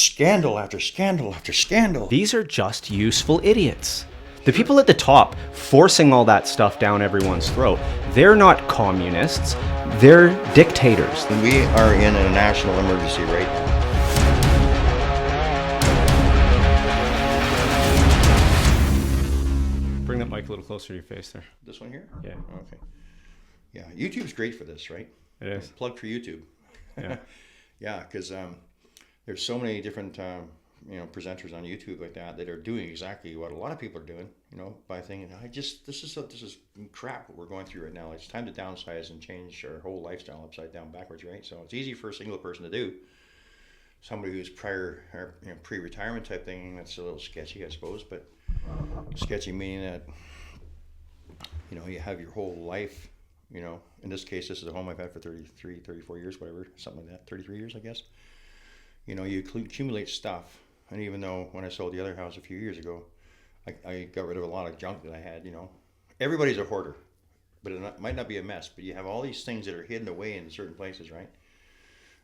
scandal after scandal after scandal. These are just useful idiots. The people at the top forcing all that stuff down everyone's throat, they're not communists, they're dictators. We are in a national emergency right now. Bring that mic a little closer to your face there. This one here? Yeah. Okay. Yeah, YouTube's great for this, right? It is. Plug for YouTube. Yeah. Yeah, because there's so many different presenters on YouTube like that are doing exactly what a lot of people are doing. By thinking, this is crap what we're going through right now. It's time to downsize and change our whole lifestyle upside down backwards, right? So it's easy for a single person to do. Somebody who's pre-retirement type thing, that's a little sketchy, I suppose. But sketchy meaning that you have your whole life. In this case, this is a home I've had for 34 years, whatever, something like that, 33 years, I guess. You accumulate stuff. And even though when I sold the other house a few years ago, I got rid of a lot of junk that I had, Everybody's a hoarder, but it might not be a mess, but you have all these things that are hidden away in certain places, right?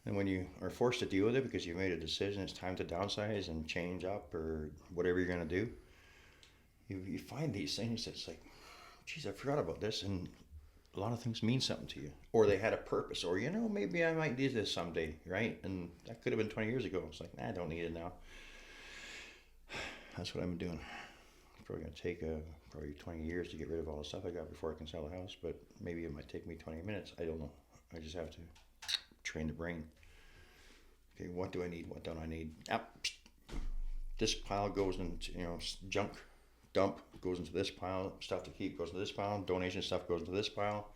And when you are forced to deal with it because you made a decision, it's time to downsize and change up or whatever you're going to do, you find these things that's like, geez, I forgot about this, and a lot of things mean something to you, or they had a purpose, or maybe I might need this someday, right? And that could have been 20 years ago. It's like, I don't need it now. That's what I'm doing. It's probably going to take probably 20 years to get rid of all the stuff I got before I can sell the house, but maybe it might take me 20 minutes. I don't know. I just have to train the brain. Okay, what do I need? What don't I need? This pile goes into junk. Dump goes into this pile, stuff to keep goes into this pile, donation stuff goes into this pile,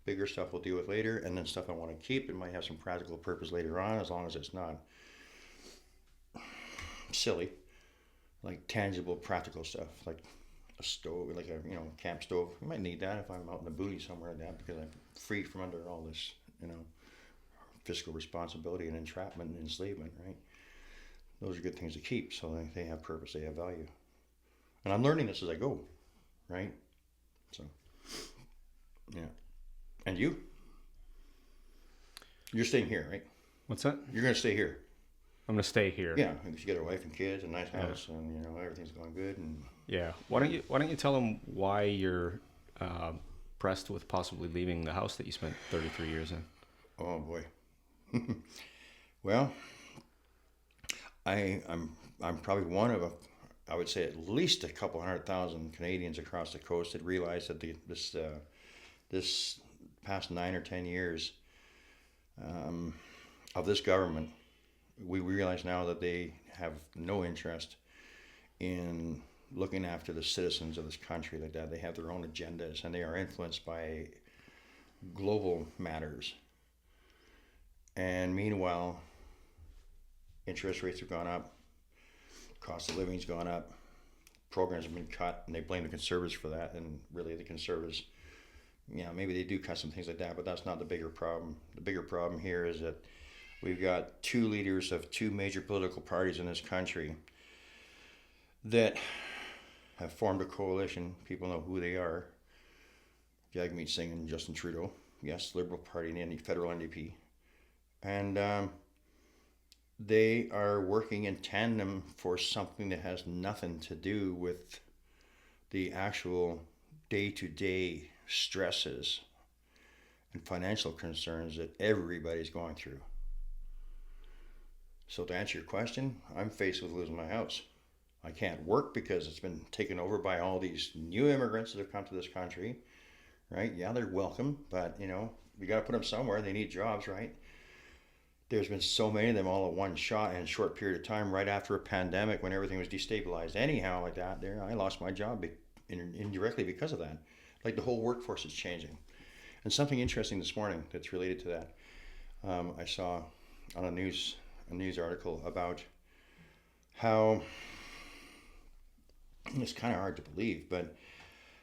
bigger stuff we'll deal with later, and then stuff I want to keep, it might have some practical purpose later on, as long as it's not silly, like tangible practical stuff, like a stove, like a camp stove. I might need that if I'm out in the booty somewhere like that, because I'm free from under all this fiscal responsibility and entrapment and enslavement, right? Those are good things to keep, so they have purpose, they have value. And I'm learning this as I go, right? So, yeah. And you? You're staying here, right? What's that? You're going to stay here. I'm going to stay here. Yeah, because you got a wife and kids, a nice house, and everything's going good. And yeah. Why don't you tell them why you're pressed with possibly leaving the house that you spent 33 years in? Oh boy. Well, I'm probably one of I would say at least a couple 100,000 Canadians across the coast that realized that this past 9 or 10 years of this government, we realize now that they have no interest in looking after the citizens of this country like that. They have their own agendas, and they are influenced by global matters. And meanwhile, interest rates have gone up. Cost of living's gone up, programs have been cut, and they blame the Conservatives for that. And really, the Conservatives, maybe they do cut some things like that, but that's not the bigger problem. The bigger problem here is that we've got two leaders of two major political parties in this country that have formed a coalition. People know who they are. Jagmeet Singh and Justin Trudeau. Yes, Liberal Party and the federal NDP. And they are working in tandem for something that has nothing to do with the actual day-to-day stresses and financial concerns that everybody's going through. So to answer your question, I'm faced with losing my house. I can't work because it's been taken over by all these new immigrants that have come to this country, right? Yeah, they're welcome, but we got to put them somewhere. They need jobs, right? There's been so many of them all at one shot in a short period of time, right after a pandemic when everything was destabilized. Anyhow, like that, I lost my job indirectly because of that. Like the whole workforce is changing. And something interesting this morning that's related to that, I saw on a news article about how, it's kind of hard to believe, but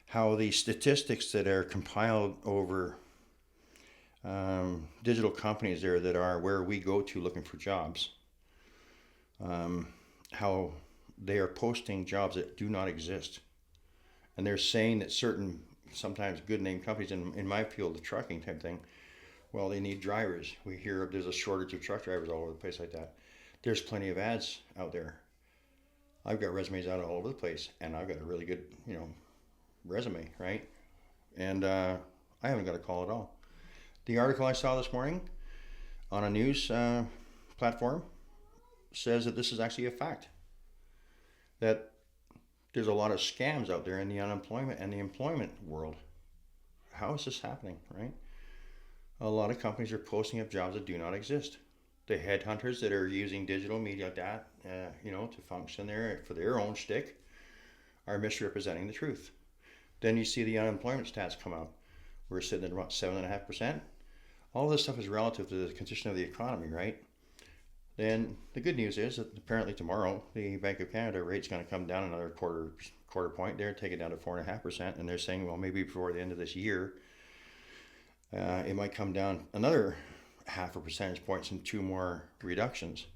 how the statistics that are compiled over digital companies there that are where we go to looking for jobs, how they are posting jobs that do not exist. And they're saying that certain, sometimes good name companies in my field, the trucking type thing, well, they need drivers. We hear there's a shortage of truck drivers all over the place like that. There's plenty of ads out there. I've got resumes out all over the place, and I've got a really good, resume, right? And I haven't got a call at all. The article I saw this morning on a news platform says that this is actually a fact. That there's a lot of scams out there in the unemployment and the employment world. How is this happening, right? A lot of companies are posting up jobs that do not exist. The headhunters that are using digital media like that, to function there for their own shtick, are misrepresenting the truth. Then you see the unemployment stats come out. We're sitting at about 7.5%. All this stuff is relative to the condition of the economy, right? Then the good news is that apparently tomorrow the Bank of Canada rate's going to come down another quarter point there, take it down to 4.5%, and they're saying, well, maybe before the end of this year, it might come down another 0.5 percentage points and 2 more reductions.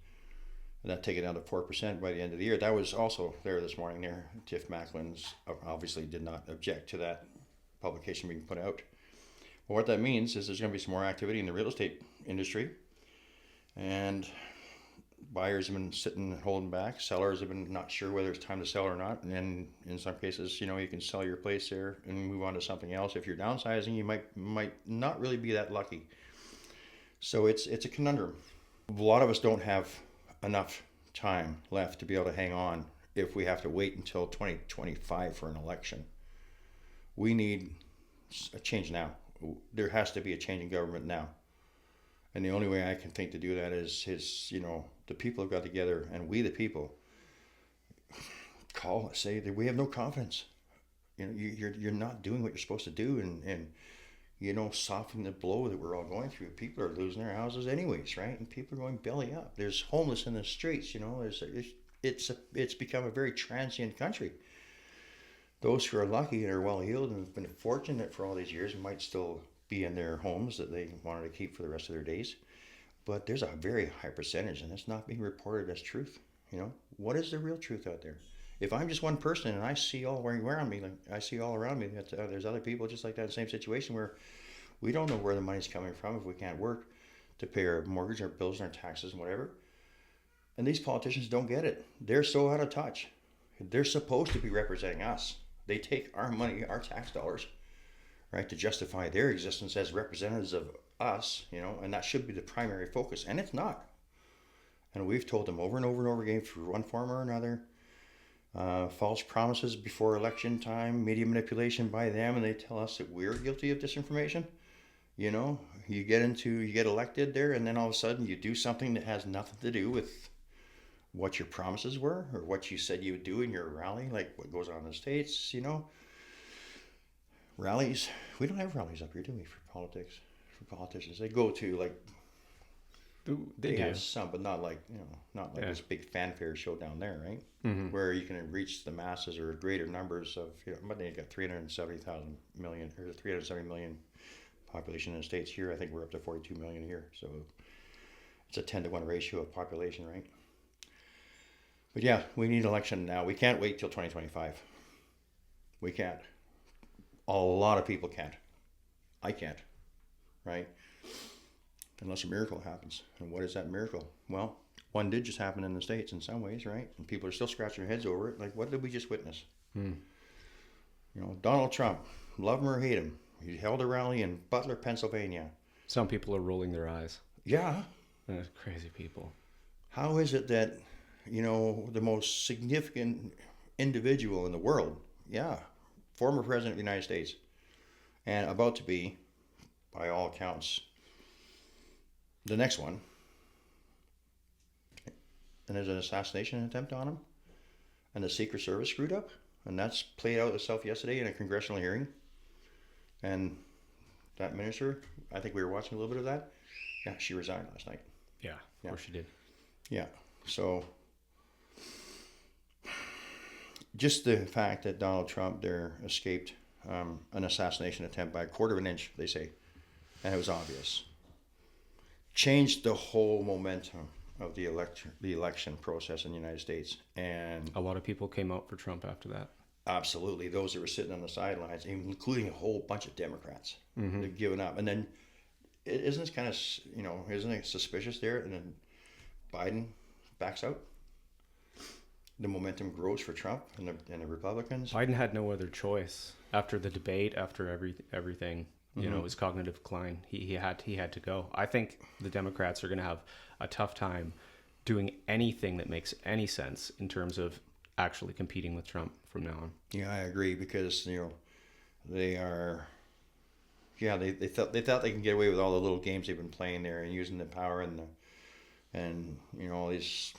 And that take it down to 4% by the end of the year. That was also there this morning there. Tiff Macklin's obviously did not object to that publication being put out. But what that means is there's going to be some more activity in the real estate industry. And buyers have been sitting and holding back. Sellers have been not sure whether it's time to sell or not. And then in some cases, you can sell your place there and move on to something else. If you're downsizing, you might not really be that lucky. So it's a conundrum. A lot of us don't have enough time left to be able to hang on if we have to wait until 2025 for an election. We need a change now. There has to be a change in government now. And the only way I can think to do that is the people have got together, and we the people say that we have no confidence. You're not doing what you're supposed to do, and soften the blow that we're all going through. People are losing their houses anyways, right? And people are going belly up. There's homeless in the streets. It's become a very transient country. Those who are lucky and are well heeled and have been fortunate for all these years might still be in their homes that they wanted to keep for the rest of their days. But there's a very high percentage, and it's not being reported as truth. What is the real truth out there? If I'm just one person and I see all around me, that there's other people just like that in the same situation where we don't know where the money's coming from if we can't work to pay our mortgage, our bills, and our taxes and whatever. And these politicians don't get it. They're so out of touch. They're supposed to be representing us. They take our money, our tax dollars, right, to justify their existence as representatives of us, and that should be the primary focus, and it's not. And we've told them over and over and over again through one form or another, false promises before election time, media manipulation by them, and they tell us that we're guilty of disinformation. You get elected there, and then all of a sudden you do something that has nothing to do with what your promises were or what you said you would do in your rally, like what goes on in the States, Rallies. We don't have rallies up here, do we, for politics? For politicians. They go to, they have some, but not like this big fanfare show down there, right? Mm-hmm. Where you can reach the masses or greater numbers of, but then you got 370 million population in the States. Here, I think we're up to 42 million here. So it's a 10-to-1 ratio of population, right? But yeah, we need election now. We can't wait till 2025. We can't. A lot of people can't. I can't, right? Unless a miracle happens. And what is that miracle? Well, one did just happen in the States in some ways, right? And people are still scratching their heads over it. Like, what did we just witness? Donald Trump, love him or hate him, he held a rally in Butler, Pennsylvania. Some people are rolling their eyes. Yeah. Crazy people. How is it that, the most significant individual in the world, former president of the United States, and about to be, by all accounts, the next one, and there's an assassination attempt on him, and the Secret Service screwed up, and that's played out itself yesterday in a congressional hearing, and that minister, I think we were watching a little bit of that, she resigned last night. Yeah, of course she did. Yeah, so just the fact that Donald Trump there escaped an assassination attempt by a quarter of an inch, they say, and it was obvious, changed the whole momentum of the election process in the United States. And a lot of people came out for Trump after that. Absolutely. Those that were sitting on the sidelines, including a whole bunch of Democrats, they've given up. And then isn't it suspicious there? And then Biden backs out. The momentum grows for Trump and the Republicans. Biden had no other choice after the debate, after everything. You know, his cognitive decline. He had to go. I think the Democrats are going to have a tough time doing anything that makes any sense in terms of actually competing with Trump from now on. Yeah, I agree, because they are. Yeah, they thought they can get away with all the little games they've been playing there and using the power and all these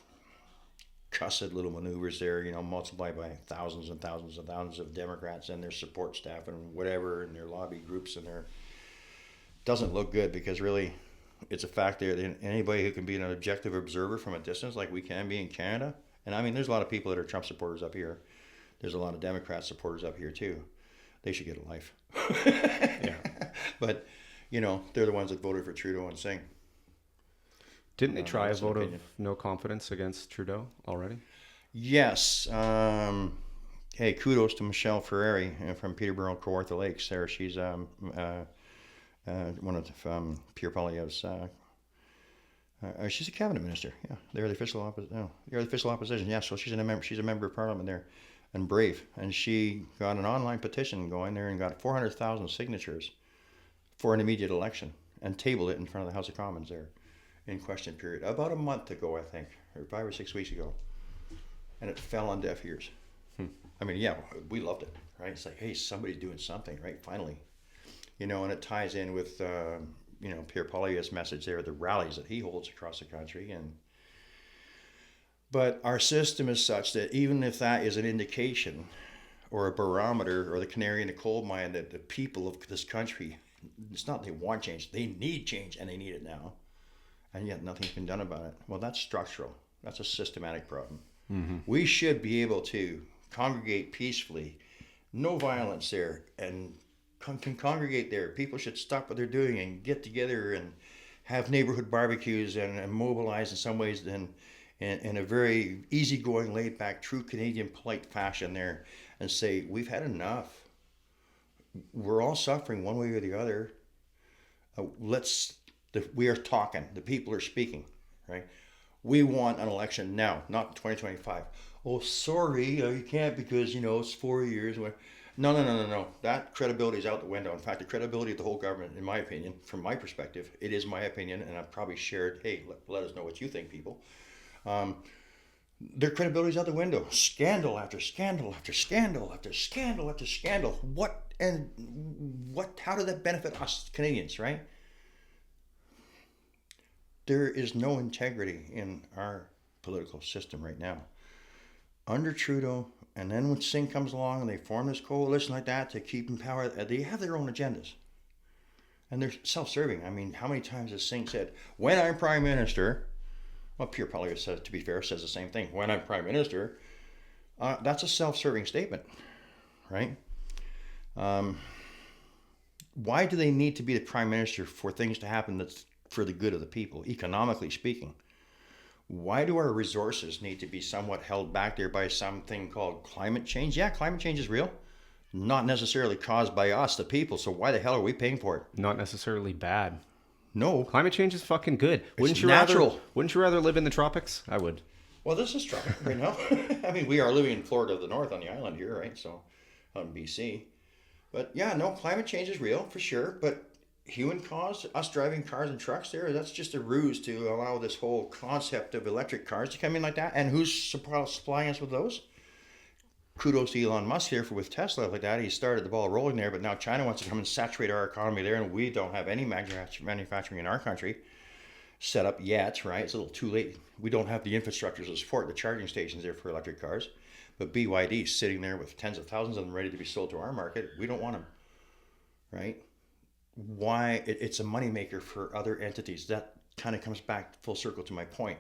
cussed little maneuvers there, multiplied by thousands and thousands and thousands of Democrats and their support staff and whatever, and their lobby groups, and doesn't look good, because really it's a fact there that anybody who can be an objective observer from a distance, like we can be in Canada, and I mean, there's a lot of people that are Trump supporters up here. There's a lot of Democrat supporters up here too. They should get a life. Yeah. But, they're the ones that voted for Trudeau and Singh. Didn't they try a vote of no confidence against Trudeau already? Yes. Hey, kudos to Michelle Ferreri from Peterborough, Kawartha Lakes. There, she's one of Pierre Poilievre's. She's a cabinet minister. Yeah, they're the official opposition. Yeah, so she's a member of parliament there, and brave. And she got an online petition going there and got 400,000 signatures for an immediate election, and tabled it in front of the House of Commons there in question period about a month ago, I think, or 5 or 6 weeks ago, and it fell on deaf ears. I mean, yeah, we loved it, right? It's like, hey, somebody's doing something, right? Finally, and it ties in with Pierre Poilievre's message there, the rallies that he holds across the country, but our system is such that even if that is an indication or a barometer or the canary in the coal mine that the people of this country, it's not they want change, they need change, and they need it now, and yet nothing's been done about it. Well, that's structural. That's a systematic problem. We should be able to congregate peacefully, no violence there, and can congregate there. People should stop what they're doing and get together and have neighborhood barbecues and mobilize in some ways in a very easygoing, laid-back, true Canadian polite fashion there, and say, we've had enough. We're all suffering one way or the other. We are talking. The people are speaking, right? We want an election now, not 2025. Oh, sorry, you can't because, it's 4 years. No. That credibility is out the window. In fact, the credibility of the whole government, in my opinion, from my perspective, it is my opinion, and I've probably shared, hey, let us know what you think, people. Their credibility is out the window. Scandal after scandal after scandal after scandal after scandal. How did that benefit us Canadians, right? There is no integrity in our political system right now. Under Trudeau, and then when Singh comes along and they form this coalition like that to keep in power, they have their own agendas. And they're self-serving. I mean, how many times has Singh said, when I'm Prime Minister, well, Pierre Poilievre said, to be fair, says the same thing, when I'm Prime Minister, that's a self-serving statement, right? Why do they need to be the Prime Minister for things to happen that's for the good of the people, economically speaking? Why do our resources need to be somewhat held back there by something called climate change? Yeah, climate change is real. Not necessarily caused by us, the people, so why the hell are we paying for it? Not necessarily bad. No. Climate change is fucking good. Wouldn't you rather live in the tropics? I would. Well, this is tropical right now. I mean, we are living in Florida of the North on the island here, right? So, on BC. But yeah, no, climate change is real for sure, but human cause, us driving cars and trucks there, that's just a ruse to allow this whole concept of electric cars to come in like that. And who's supplying us with those? Kudos to Elon Musk here with Tesla like that. He started the ball rolling there, but now China wants to come and saturate our economy there, and we don't have any manufacturing in our country set up yet, right? It's a little too late. We don't have the infrastructure to support the charging stations there for electric cars. But BYD is sitting there with tens of thousands of them ready to be sold to our market. We don't want them, right? Why? It's a moneymaker for other entities. That kind of comes back full circle to my point,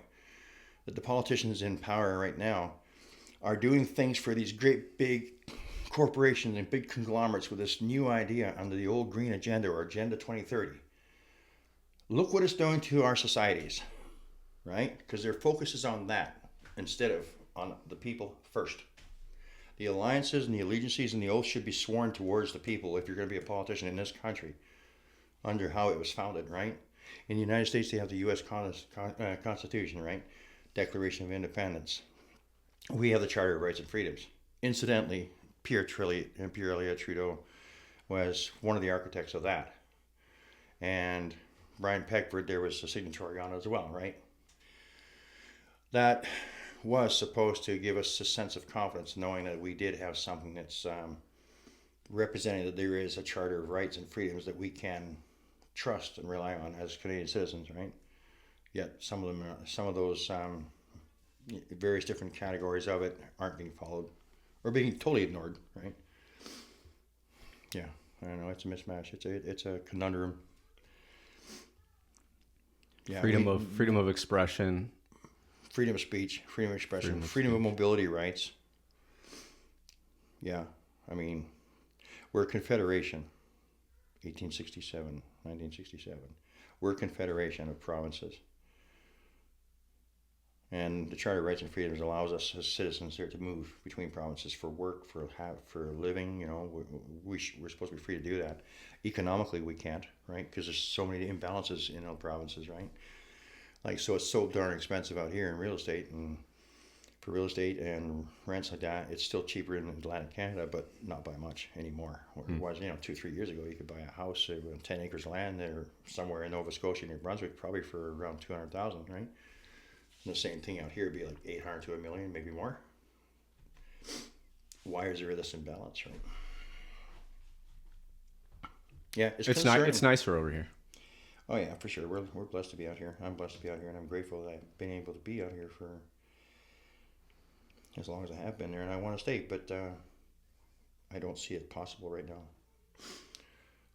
that the politicians in power right now are doing things for these great big corporations and big conglomerates with this new idea under the old green agenda or Agenda 2030. Look what it's doing to our societies, right? Because their focus is on that instead of on the people first. The alliances and the allegiances and the oaths should be sworn towards the people if you're going to be a politician in this country under how it was founded, right? In the United States, they have the U.S. Constitution, right? Declaration of Independence, we have the Charter of Rights and Freedoms. Incidentally, Pierre Trudeau was one of the architects of that. And Brian Peckford, there was a signatory on it as well, right? That was supposed to give us a sense of confidence, knowing that we did have something that's representing that there is a Charter of Rights and Freedoms that we can trust and rely on as Canadian citizens, right? Yet some of those various different categories of it aren't being followed or being totally ignored, right? Yeah, I don't know. It's a mismatch. It's a conundrum. Yeah, freedom of expression, freedom of speech, freedom of expression, freedom of mobility rights. Yeah, I mean, we're a confederation. 1967. We're a confederation of provinces. And the Charter of Rights and Freedoms allows us as citizens here to move between provinces for work, for living. You know, we're supposed to be free to do that. Economically, we can't, right? Because there's so many imbalances in all provinces, right? Like, so it's so darn expensive out here in real estate, and for real estate and rents like that, it's still cheaper in Atlantic Canada, but not by much anymore. It was, 2-3 years ago, you could buy a house, 10 acres of land there somewhere in Nova Scotia, New Brunswick, probably for around 200,000, right? And the same thing out here would be like 800 to $1 million, maybe more. Why is there this imbalance, right? Yeah, it's not. It's nicer over here. Oh yeah, for sure. We're blessed to be out here. I'm blessed to be out here, and I'm grateful that I've been able to be out here for as long as I have been there, and I want to stay, but I don't see it possible right now.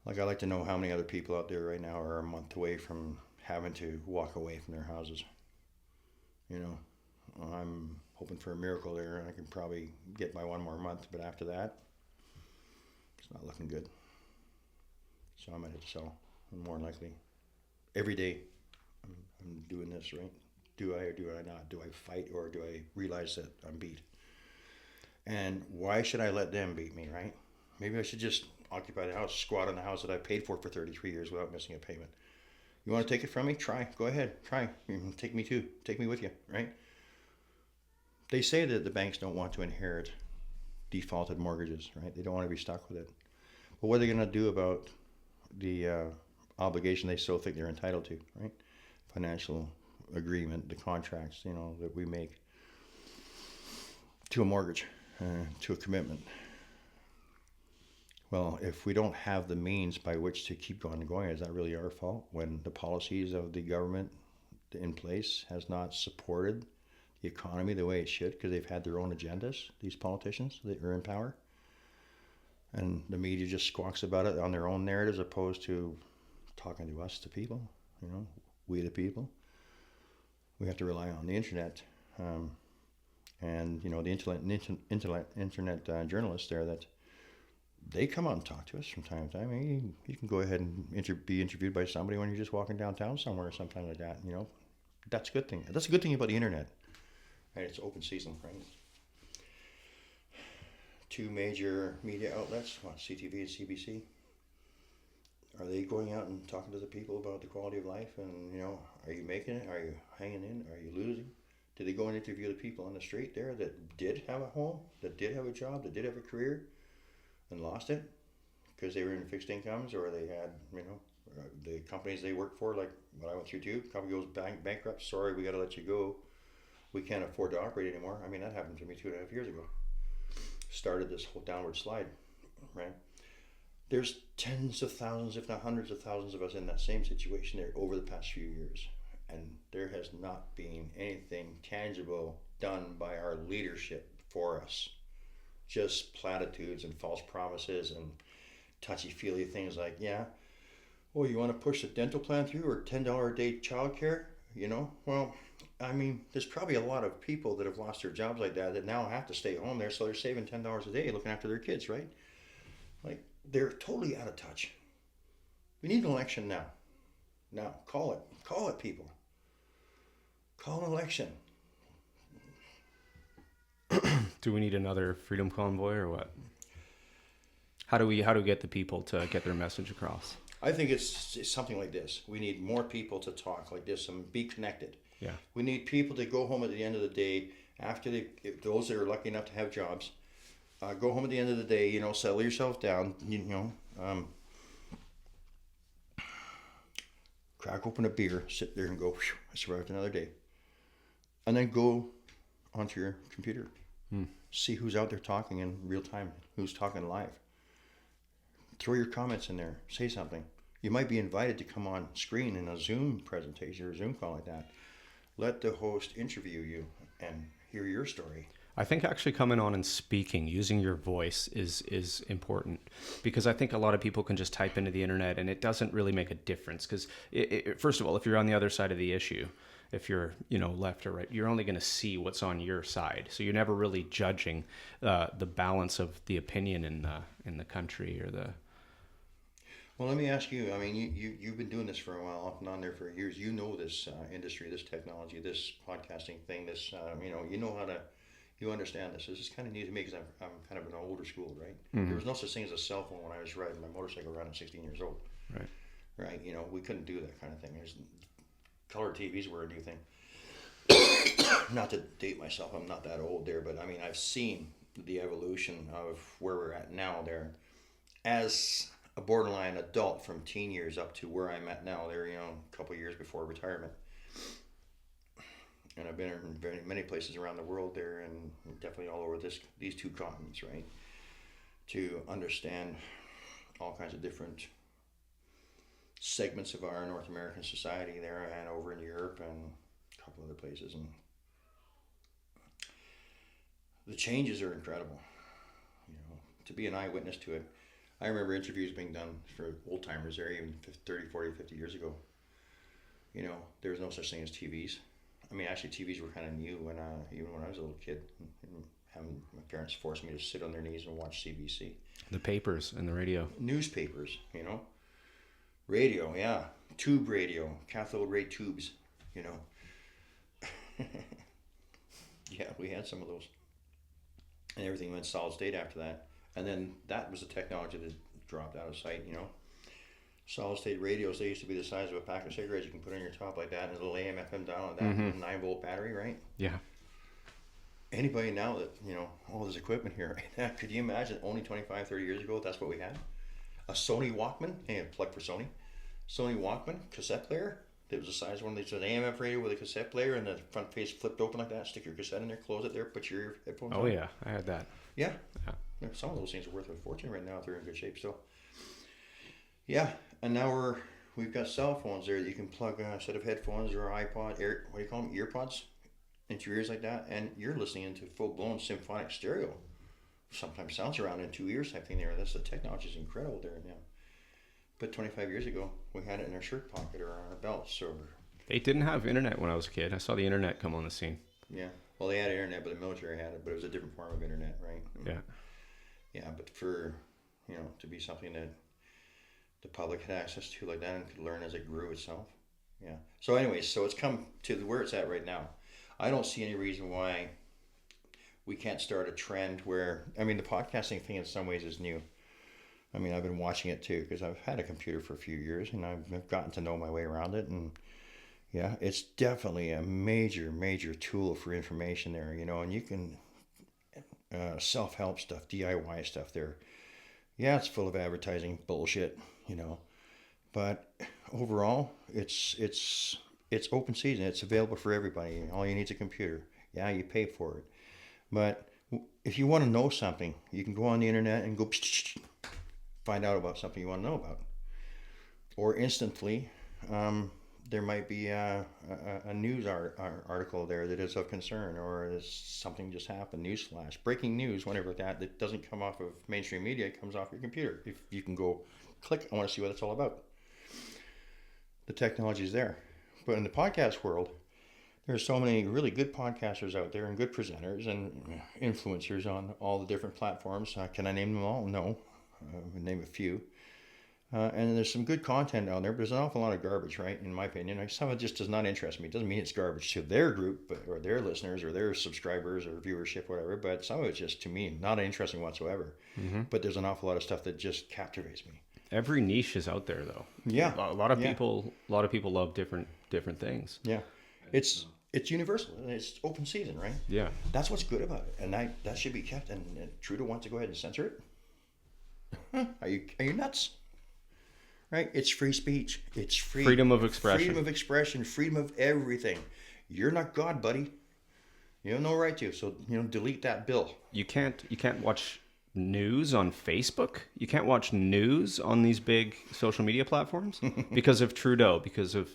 Like, I like to know how many other people out there right now are a month away from having to walk away from their houses. You know, I'm hoping for a miracle there. I can probably get by one more month, but after that, it's not looking good. So I might have to sell, more likely. Every day, I'm doing this, right? Do I or do I not? Do I fight, or do I realize that I'm beat? And why should I let them beat me, right? Maybe I should just occupy the house, squat in the house that I paid for 33 years without missing a payment. You want to take it from me? Try. Go ahead. Try. Take me too. Take me with you, right? They say that the banks don't want to inherit defaulted mortgages, right? They don't want to be stuck with it. But what are they going to do about the obligation they still think they're entitled to, right? Financial agreement, the contracts, that we make to a mortgage, to a commitment. Well, if we don't have the means by which to keep going, is that really our fault when the policies of the government in place has not supported the economy the way it should, because they've had their own agendas, these politicians that are in power? And the media just squawks about it on their own narratives, opposed to talking to us, the people, we the people. We have to rely on the internet, and the internet journalists there, that they come out and talk to us from time to time. I mean, you can go ahead and be interviewed by somebody when you're just walking downtown somewhere or something like that. That's a good thing. That's a good thing about the internet. Right? It's open season, right? 2 major media outlets, CTV and CBC. Are they going out and talking to the people about the quality of life? And, are you making it? Are you hanging in? Are you losing? Did they go and interview the people on the street there that did have a home, that did have a job, that did have a career, and lost it because they were in fixed incomes, or they had, the companies they worked for, like what I went through too, company goes bankrupt, sorry, we got to let you go. We can't afford to operate anymore. I mean, that happened to me 2.5 years ago. Started this whole downward slide, right? There's tens of thousands, if not hundreds of thousands of us in that same situation there over the past few years. And there has not been anything tangible done by our leadership for us. Just platitudes and false promises and touchy-feely things like, you want to push the dental plan through, or $10 a day childcare? Well, I mean, there's probably a lot of people that have lost their jobs like that now have to stay home there, so they're saving $10 a day looking after their kids, right? Like, they're totally out of touch. We need an election now. Now, call it, people. Call an election. Do we need another freedom convoy or what? How do we get the people to get their message across? I think it's something like this. We need more people to talk like this and be connected. Yeah. We need people to go home at the end of the day after if those that are lucky enough to have jobs, go home at the end of the day, you know, settle yourself down, you know, crack open a beer, sit there and go, "Phew, I survived another day." And then go onto your computer. See who's out there talking in real time, who's talking live. Throw your comments in there, say something. You might be invited to come on screen in a Zoom presentation or a Zoom call like that. Let the host interview you and hear your story. I think actually coming on and speaking, using your voice is important, because I think a lot of people can just type into the internet and it doesn't really make a difference. Because first of all, if you're on the other side of the issue, if you're, you know, left or right, you're only going to see what's on your side. So you're never really judging the balance of the opinion in the country or the. Well, let me ask you. I mean, you've been doing this for a while, off and on there for years. You know this industry, this technology, this podcasting thing. This, you know how to. You understand this. This is kind of neat to me because I'm kind of an older school, right? There was no such thing as a cell phone when I was riding my motorcycle around at 16 years old. Right. Right. You know, we couldn't do that kind of thing. Color TVs were a new thing. Not to date myself, I'm not that old there, but I mean, I've seen the evolution of where we're at now there as a borderline adult from teen years up to where I'm at now there, you know, a couple of years before retirement. And I've been in many places around the world there, and definitely all over these two continents, right? To understand all kinds of different segments of our North American society there, and over in Europe and a couple other places, and the changes are incredible. You know, to be an eyewitness to it. I remember interviews being done for old timers there even 30, 40, 50 years ago. You know, there was no such thing as TVs. I mean, actually, TVs were kind of new even when I was a little kid. And having my parents forced me to sit on their knees and watch CBC. The papers and the radio. Newspapers, you know. Radio, yeah. Tube radio, cathode ray tubes, you know. Yeah, we had some of those. And everything went solid state after that. And then that was the technology that dropped out of sight, you know. Solid state radios, they used to be the size of a pack of cigarettes you can put on your top like that, and a little AM FM dial and that 9-volt battery, right? Yeah. Anybody now that, you know, all this equipment here, could you imagine only 25, 30 years ago that's what we had? A Sony Walkman, hey, plug for Sony. Sony Walkman cassette player. It was the size of one of these, an AM/FM radio with a cassette player, and the front face flipped open like that. Stick your cassette in there, close it there, put your headphones on. Oh yeah, I had that. Yeah. Some of those things are worth a fortune right now if they're in good shape still. Yeah, and now we've got cell phones there that you can plug a set of headphones or iPod, what do you call them, earpods, into your ears like that, and you're listening into full-blown symphonic stereo. Sometimes sounds around in 2 ears type thing there. The technology is incredible there now. But 25 years ago, we had it in our shirt pocket or on our belts. Or They didn't have internet when I was a kid. I saw the internet come on the scene. Yeah, well, they had internet, but the military had it, but it was a different form of internet, right? Yeah. Yeah, but for, you know, to be something that the public had access to like that and could learn as it grew itself. Yeah. So anyways, so it's come to where it's at right now. I don't see any reason why we can't start a trend where, I mean, the podcasting thing in some ways is new. I mean, I've been watching it too because I've had a computer for a few years and I've gotten to know my way around it. And yeah, it's definitely a major, major tool for information there, you know, and you can self-help stuff, DIY stuff there. Yeah, it's full of advertising bullshit, you know, but overall, it's open season. It's available for everybody. All you need is a computer. Yeah, you pay for it, but if you want to know something, you can go on the internet and go find out about something you want to know about, or instantly, there might be a news article there that is of concern, or something just happened, newsflash, breaking news, whatever that doesn't come off of mainstream media, it comes off your computer. If you can go click, I want to see what it's all about. The technology is there. But in the podcast world, there's so many really good podcasters out there and good presenters and influencers on all the different platforms. Can I name them all? No. I'll name a few. And there's some good content out there, but there's an awful lot of garbage, right? In my opinion, some of it just does not interest me. It doesn't mean it's garbage to their group, or their listeners, or their subscribers, or viewership, whatever. But some of it's just, to me, not interesting whatsoever. Mm-hmm. But there's an awful lot of stuff that just captivates me. Every niche is out there, though. Yeah, a lot of people love different things. Yeah, It's universal and it's open season, right? Yeah. That's what's good about it, and that should be kept. And Trudeau wants to go ahead and censor it. Are you nuts? Right? It's free speech. It's Freedom of expression. Freedom of expression. Freedom of everything. You're not God, buddy. You have no right to. So delete that bill. You can't watch news on Facebook. You can't watch news on these big social media platforms because of Trudeau, because of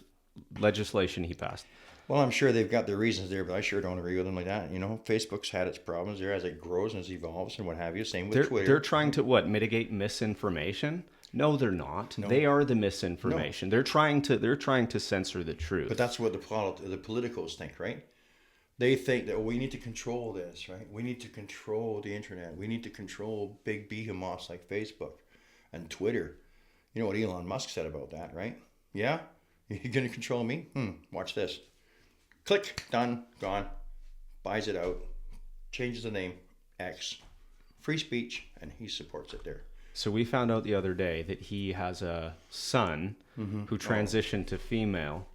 legislation he passed. Well, I'm sure they've got their reasons there, but I sure don't agree with them like that. Facebook's had its problems there as it grows and as it evolves and what have you. Same with Twitter. They're trying to mitigate misinformation. No, they're not. No. They are the misinformation. No. They're trying to censor the truth. But that's what the politicals think, right? They think that we need to control this, right? We need to control the internet. We need to control big behemoths like Facebook and Twitter. You know what Elon Musk said about that, right? Yeah? You're going to control me? Watch this. Click, done, gone. Buys it out. Changes the name, X. Free speech, and he supports it there. So we found out the other day that he has a son who transitioned to female.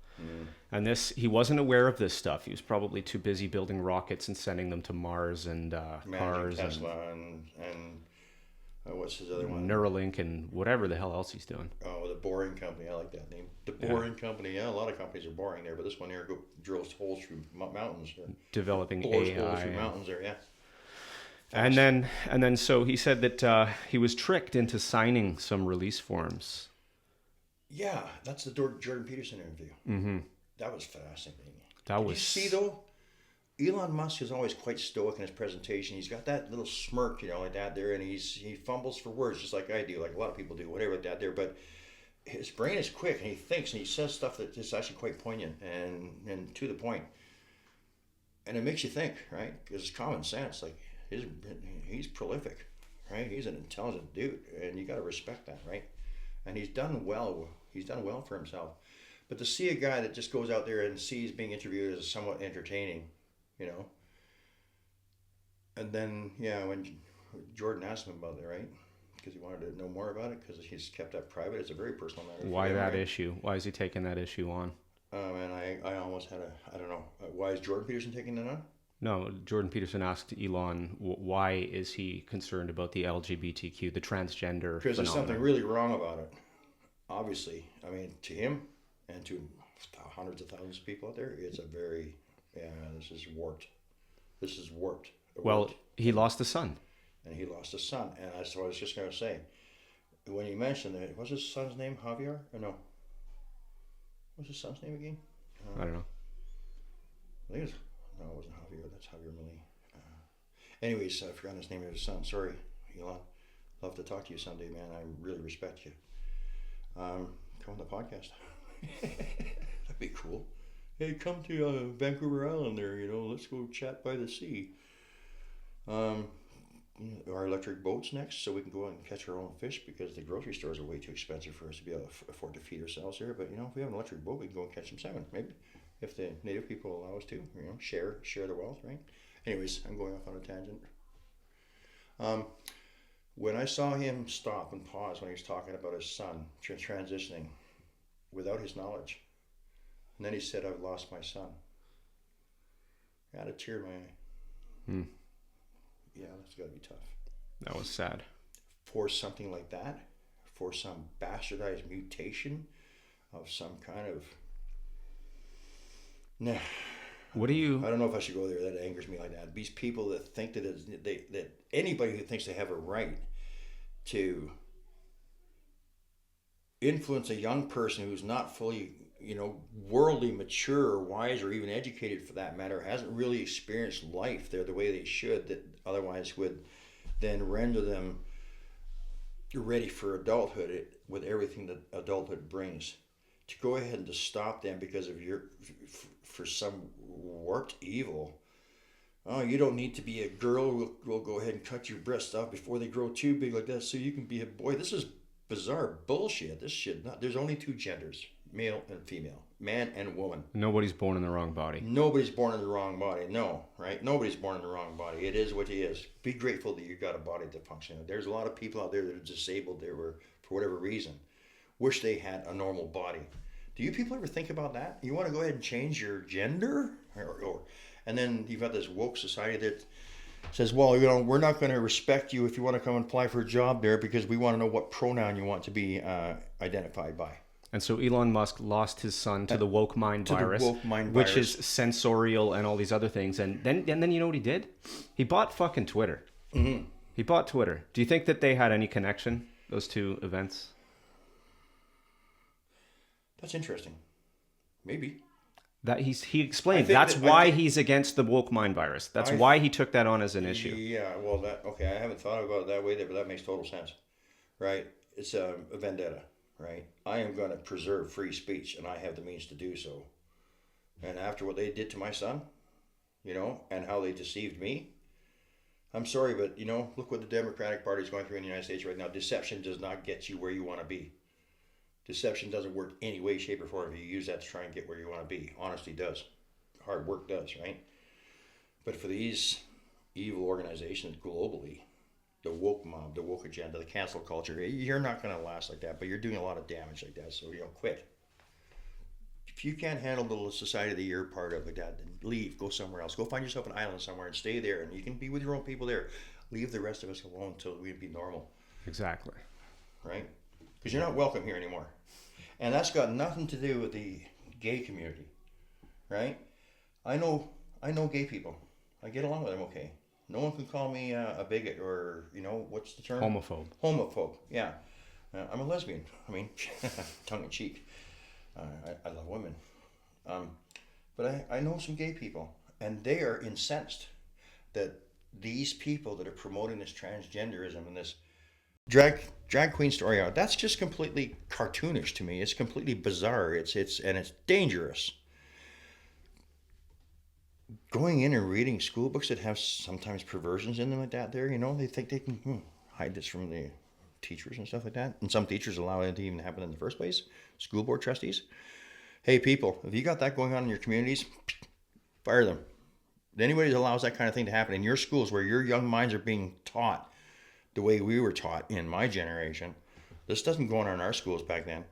And he wasn't aware of this stuff. He was probably too busy building rockets and sending them to Mars and cars. Tesla and what's his other one? Neuralink and whatever the hell else he's doing. Oh, the Boring Company. I like that name. The Boring Company. Yeah, a lot of companies are boring there, but this one here drills holes through mountains. Developing blows AI. Holes through mountains there, yeah. And then so he said that he was tricked into signing some release forms. Yeah, that's the Jordan Peterson interview. Mm-hmm. That was fascinating. Did you see though? Elon Musk is always quite stoic in his presentation. He's got that little smirk, like that there, and he fumbles for words just like I do, like a lot of people do, whatever like that there. But his brain is quick, and he thinks, and he says stuff that is actually quite poignant and to the point. And it makes you think, right? Because it's common sense. Like he's prolific, right? He's an intelligent dude, and you got to respect that, right? And he's done well. He's done well for himself. But to see a guy that just goes out there and sees being interviewed as somewhat entertaining, and then when Jordan asked him about it, right? Because he wanted to know more about it, because he's kept that private. It's a very personal matter. Why that issue? Why is he taking that issue on? And I almost had I don't know. Why is Jordan Peterson taking that on? No, Jordan Peterson asked Elon, why is he concerned about the LGBTQ, the transgender Because there's something really wrong about it. Obviously. I mean, to him and to hundreds of thousands of people out there, it's this is warped. This is warped. Well, he lost a son. And he lost a son. And that's what I was just going to say. When he mentioned it, what's his son's name? Javier? Or no? What's his son's name again? I don't know. I think no, it wasn't Javier. That's Javier Millie. Anyways, I forgot his name of his son. Sorry, Elon. Love to talk to you someday, man. I really respect you. Come on the podcast. That'd be cool. Hey, come to Vancouver Island there, let's go chat by the sea. Our electric boats next, so we can go out and catch our own fish, because the grocery stores are way too expensive for us to be able to afford to feed ourselves here. But, if we have an electric boat, we can go and catch some salmon, maybe. If the native people allow us to, share the wealth, right? Anyways, I'm going off on a tangent. When I saw him stop and pause when he was talking about his son transitioning without his knowledge, and then he said, "I've lost my son," I had a tear in my eye. Yeah, that's got to be tough. That was sad. For something like that, for some bastardized mutation of some kind of... Nah. What do you... I don't know if I should go there. That angers me like that. These people that think that anybody who thinks they have a right to influence a young person who's not fully, worldly mature or wise or even educated for that matter, hasn't really experienced life there the way they should, that otherwise would then render them ready for adulthood with everything that adulthood brings. To go ahead and to stop them because of for some warped evil. Oh, you don't need to be a girl. We'll go ahead and cut your breasts off before they grow too big like that, so you can be a boy. This is bizarre bullshit. This shit. There's only two genders, male and female, man and woman. Nobody's born in the wrong body. Nobody's born in the wrong body. No, right? Nobody's born in the wrong body. It is what it is. Be grateful that you got a body to function. There's a lot of people out there that are disabled. They were, for whatever reason, wish they had a normal body Do you people ever think about that? You want to go ahead and change your gender? And then you've got this woke society that says, well, we're not going to respect you if you want to come and apply for a job there because we want to know what pronoun you want to be identified by. And so Elon Musk lost his son to the woke mind virus, which is sensorial and all these other things. And then you know what he did? He bought fucking Twitter. Mm-hmm. He bought Twitter. Do you think that they had any connection, those two events? That's interesting. Maybe. That he explained that's why he's against the woke mind virus. That's why he took that on as an issue. Yeah, well, I haven't thought about it that way there, but that makes total sense, right? It's a vendetta, right? I am going to preserve free speech, and I have the means to do so. And after what they did to my son, and how they deceived me, I'm sorry, but look what the Democratic Party is going through in the United States right now. Deception does not get you where you want to be. Deception doesn't work any way, shape, or form if you use that to try and get where you want to be. Honesty does. Hard work does, right? But for these evil organizations globally, the woke mob, the woke agenda, the cancel culture, you're not going to last like that, but you're doing a lot of damage like that, so, quit. If you can't handle the society that you're part of like that, then leave, go somewhere else. Go find yourself an island somewhere and stay there, and you can be with your own people there. Leave the rest of us alone until we can be normal. Exactly. Right? Because you're not welcome here anymore. And that's got nothing to do with the gay community, right? I know gay people. I get along with them okay. No one can call me a bigot or, what's the term? Homophobe, yeah. I'm a lesbian. I mean, tongue in cheek. I love women. But I know some gay people, and they are incensed that these people that are promoting this transgenderism and this drag queen story out, that's just completely cartoonish to me. It's completely bizarre. It's dangerous. Going in and reading school books that have sometimes perversions in them like that there, they think they can hide this from the teachers and stuff like that. And some teachers allow it to even happen in the first place. School board trustees. Hey people, if you got that going on in your communities, fire them. Anybody that allows that kind of thing to happen in your schools where your young minds are being taught the way we were taught in my generation. This doesn't go on in our schools back then.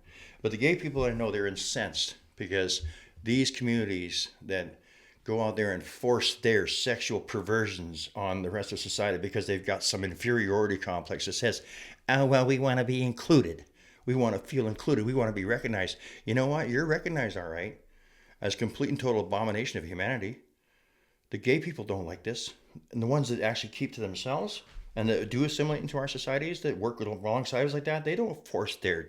But the gay people I know, they're incensed because these communities that go out there and force their sexual perversions on the rest of society because they've got some inferiority complex that says, oh, well, we want to be included. We want to feel included. We want to be recognized. You know what? You're recognized, all right, as complete and total abomination of humanity. The gay people don't like this. And the ones that actually keep to themselves and that do assimilate into our societies, that work alongside us like that, they don't force their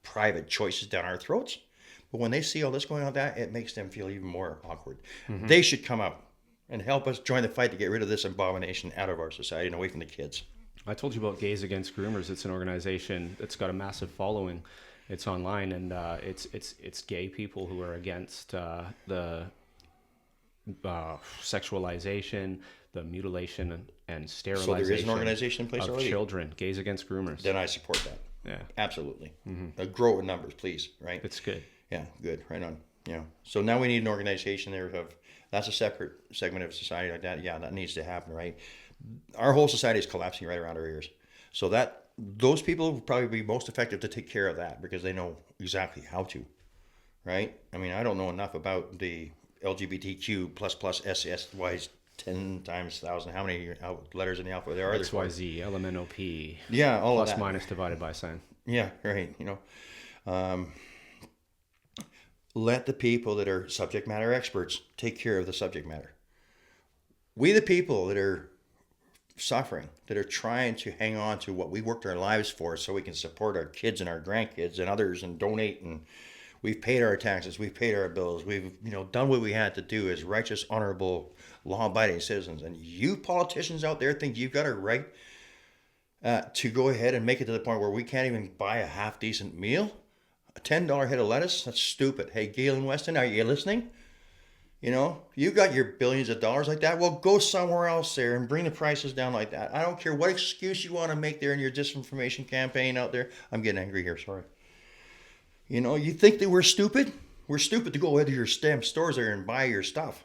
private choices down our throats. But when they see all this going on, it makes them feel even more awkward. Mm-hmm. They should come out and help us join the fight to get rid of this abomination out of our society and away from the kids. I told you about Gays Against Groomers. It's an organization that's got a massive following. It's online, and it's gay people who are against the sexualization, the mutilation and sterilization. So there is an organization in place of already? Children, Gays Against Groomers. Then I support that. Yeah, absolutely. Mm-hmm. Grow in numbers, please. Right. It's good. Yeah, good. Right on. So now we need an organization there that's a separate segment of society like that. Yeah, that needs to happen. Right. Our whole society is collapsing right around our ears. So those people will probably be most effective to take care of that because they know exactly how to. Right. I mean, I don't know enough about the LGBTQ plus SSY's 10 times 1,000. How many letters in the alphabet there are? XYZ, LMNOP. Yeah, all plus of that. Minus divided by sign. Yeah, right. Let the people that are subject matter experts take care of the subject matter. We, the people that are suffering, that are trying to hang on to what we worked our lives for so we can support our kids and our grandkids and others and donate, and we've paid our taxes, we've paid our bills, we've done what we had to do as righteous, honorable, law-abiding citizens. And you politicians out there think you've got a right to go ahead and make it to the point where we can't even buy a half-decent meal? A $10 head of lettuce? That's stupid. Hey, Galen Weston, are you listening? You got your billions of dollars like that. Well, go somewhere else there and bring the prices down like that. I don't care what excuse you want to make there in your disinformation campaign out there. I'm getting angry here, sorry. You think that we're stupid? We're stupid to go into your stamp stores there and buy your stuff,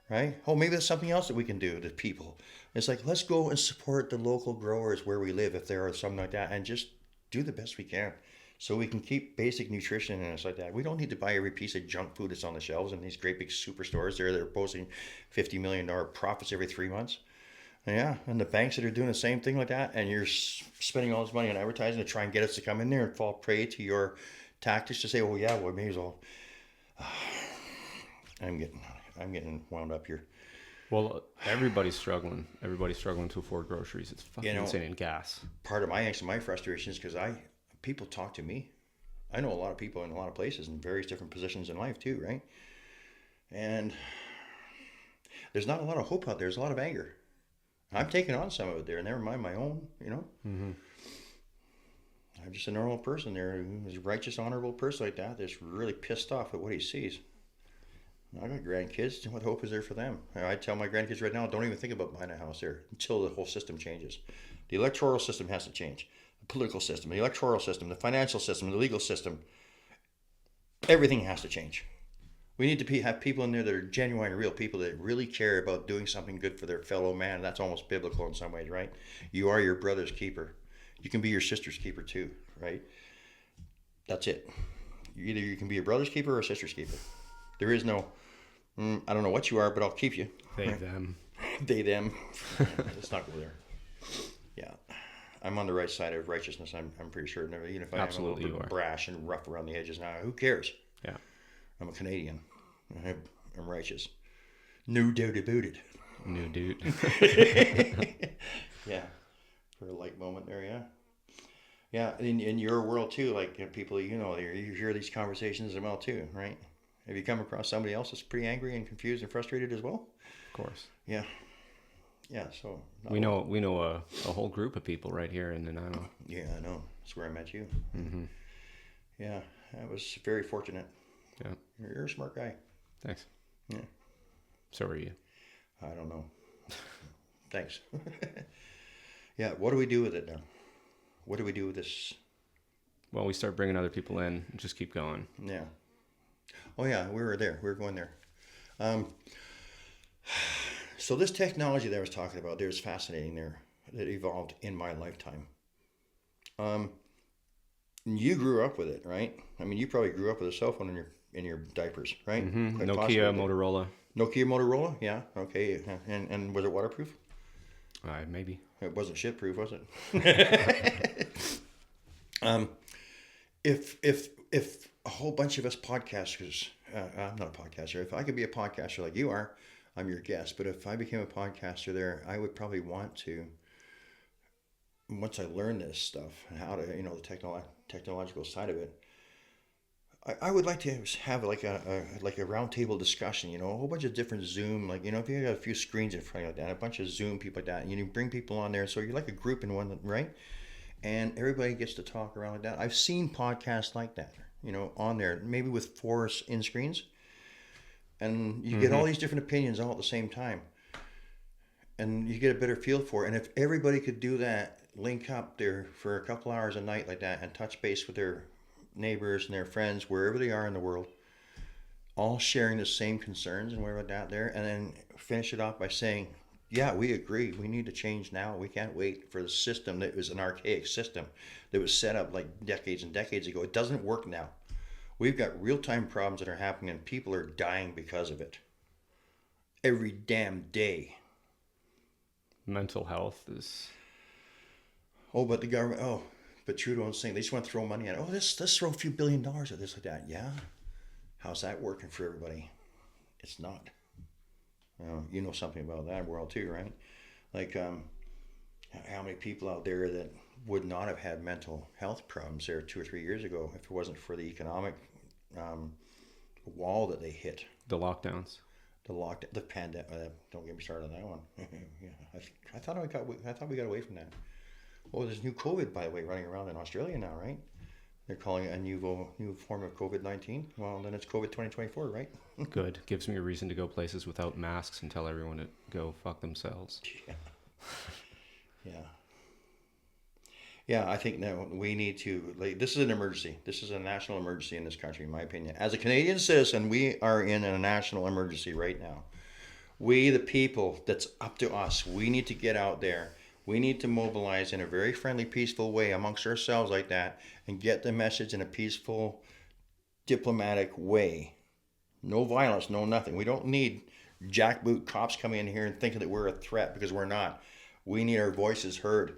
right? Oh, maybe that's something else that we can do to people. It's like, let's go and support the local growers where we live if there are something like that and just do the best we can. so we can keep basic nutrition and stuff like that. We don't need to buy every piece of junk food that's on the shelves in these great big superstores there that are posting $50 million profits every 3 months. Yeah, and the banks that are doing the same thing like that, and you're spending all this money on advertising to try and get us to come in there and fall prey to your tactics to say, well, yeah, well, may as well. I'm getting wound up here. Well, everybody's struggling. Everybody's struggling to afford groceries. It's fucking insane, and gas. Part of my angst and my frustration is because people talk to me. I know a lot of people in a lot of places in various different positions in life too, right? And there's not a lot of hope out there. There's a lot of anger. I'm taking on some of it there, never mind my own, Mm-hmm. I'm just a normal person there, who's a righteous, honorable person like that that's really pissed off at what he sees. I got grandkids. What hope is there for them? I tell my grandkids right now, don't even think about buying a house there until the whole system changes. The electoral system has to change. The political system, the electoral system, the financial system, the legal system. Everything has to change. We need to have people in there that are genuine, real people that really care about doing something good for their fellow man. That's almost biblical in some ways, right? You are your brother's keeper. You can be your sister's keeper too, right? That's it. Either you can be a brother's keeper or a sister's keeper. There is no, I don't know what you are, but I'll keep you. They, them. They, them. Let's not go there. Yeah. I'm on the right side of righteousness, I'm pretty sure. Even if I am a little bit brash and rough around the edges now, who cares? Yeah. I'm a Canadian. I'm righteous. No doubt about it. New dude. Yeah. For a light moment there, yeah. Yeah, in your world too, like people, you hear these conversations as well too, right? Have you come across somebody else that's pretty angry and confused and frustrated as well? Of course. Yeah. Yeah, so... We know a whole group of people right here in Nanaimo. Yeah, I know. That's where I met you. Mm-hmm. Yeah, I was very fortunate. Yeah. You're a smart guy. Thanks. Yeah. So are you. I don't know. Thanks. Yeah, what do we do with it now? What do we do with this? Well, we start bringing other people in and just keep going. Yeah. Oh, yeah, we were there. We were going there. So this technology that I was talking about, there's fascinating there that evolved in my lifetime. You grew up with it, right? I mean, you probably grew up with a cell phone in your diapers, right? Mm-hmm. Nokia, Motorola. Nokia, Motorola, yeah, okay. And was it waterproof? Maybe. It wasn't shit-proof, was it? If a whole bunch of us podcasters, I'm not a podcaster. If I could be a podcaster like you are, I'm your guest. But if I became a podcaster there, I would probably want to, once I learn this stuff and how to, the technological side of it, I would like to have like a roundtable discussion, a whole bunch of different Zoom, if you got a few screens in front of you like that, a bunch of Zoom people like that, and you bring people on there, so you're like a group in one, right? And everybody gets to talk around like that. I've seen podcasts like that, on there, maybe with 4 in screens, and you get all these different opinions all at the same time, and you get a better feel for it. And if everybody could do that, link up there for a couple hours a night like that, and touch base with their neighbors and their friends wherever they are in the world, all sharing the same concerns and whatever that there, and then finish it off by saying, yeah, we agree, we need to change now, we can't wait for the system that was an archaic system that was set up like decades and decades ago. It doesn't work now. We've got real-time problems that are happening and people are dying because of it every damn day. Mental health is... But the government, but Trudeau and Singh, they just want to throw money at it. Let's throw a few $1 billion at this like that. Yeah? How's that working for everybody? It's not. You know something about that world too, right? Like, how many people out there that would not have had mental health problems there 2 or 3 years ago if it wasn't for the economic wall that they hit. The lockdowns. The pandemic. Don't get me started on that one. Yeah, I thought we got away from that. Oh, there's new COVID, by the way, running around in Australia now, right? They're calling it a new form of COVID-19. Well, then it's COVID 2024, right? Good. Gives me a reason to go places without masks and tell everyone to go fuck themselves. Yeah. Yeah. Yeah, I think now we need to, this is an emergency. This is a national emergency in this country, in my opinion. As a Canadian citizen, we are in a national emergency right now. We, the people, that's up to us. We need to get out there We need to mobilize in a very friendly, peaceful way amongst ourselves like that and get the message in a peaceful, diplomatic way. No violence, no nothing. We don't need jackboot cops coming in here and thinking that we're a threat, because we're not. We need our voices heard.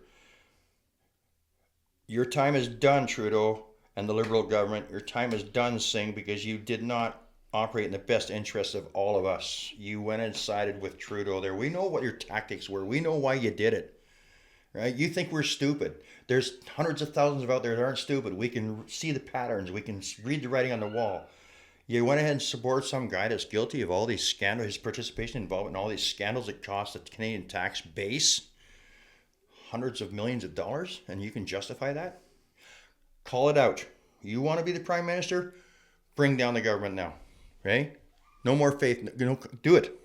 Your time is done, Trudeau and the Liberal government. Your time is done, Singh, because you did not operate in the best interests of all of us. You went and sided with Trudeau there. We know what your tactics were. We know why you did it. Right? You think we're stupid. There's hundreds of thousands of out there that aren't stupid. We can see the patterns. We can read the writing on the wall. You went ahead and supported some guy that's guilty of all these scandals, his participation involvement in all these scandals that cost the Canadian tax base hundreds of millions of dollars, and you can justify that? Call it out. You want to be the prime minister? Bring down the government now. Right? No more faith. Do it.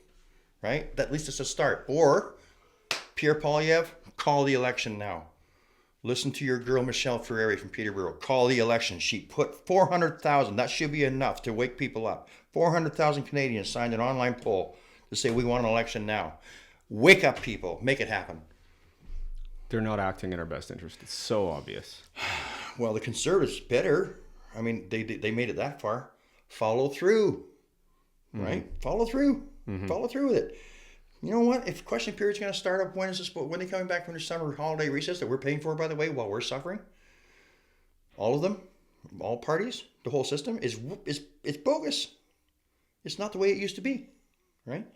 Right? At least it's a start. Or Pierre Poilievre, call the election now. Listen to your girl Michelle Ferreri from Peterborough. Call the election. She put 400,000. That should be enough to wake people up. 400,000 Canadians signed an online poll to say we want an election now. Wake up, people. Make it happen. They're not acting in our best interest. It's so obvious. Well, the Conservatives better. I mean, they made it that far. Follow through. Right? Follow through. Follow through with it. You know what? If question period's going to start up, when are they coming back from their summer holiday recess that we're paying for, by the way, while we're suffering? All of them, all parties, the whole system is bogus. It's not the way it used to be, right?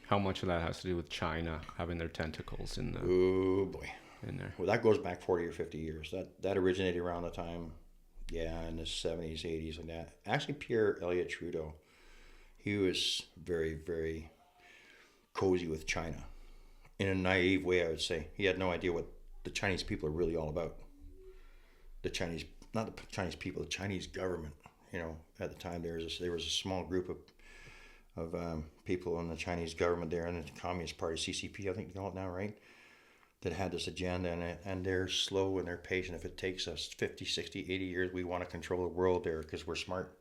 How much of that has to do with China having their tentacles in the? Oh boy, in there. Well, that goes back 40 or 50 years. That originated around the time, in the 70s, 80s, like that. Actually, Pierre Elliott Trudeau. He was very, very cozy with China. In a naive way, I would say. He had no idea what the Chinese people are really all about. Not the Chinese people, the Chinese government. At the time there was a small group of people in the Chinese government there, and the Communist Party, CCP, I think they call it now, right? That had this agenda, and they're slow and they're patient. If it takes us 50, 60, 80 years, we want to control the world there because we're smart.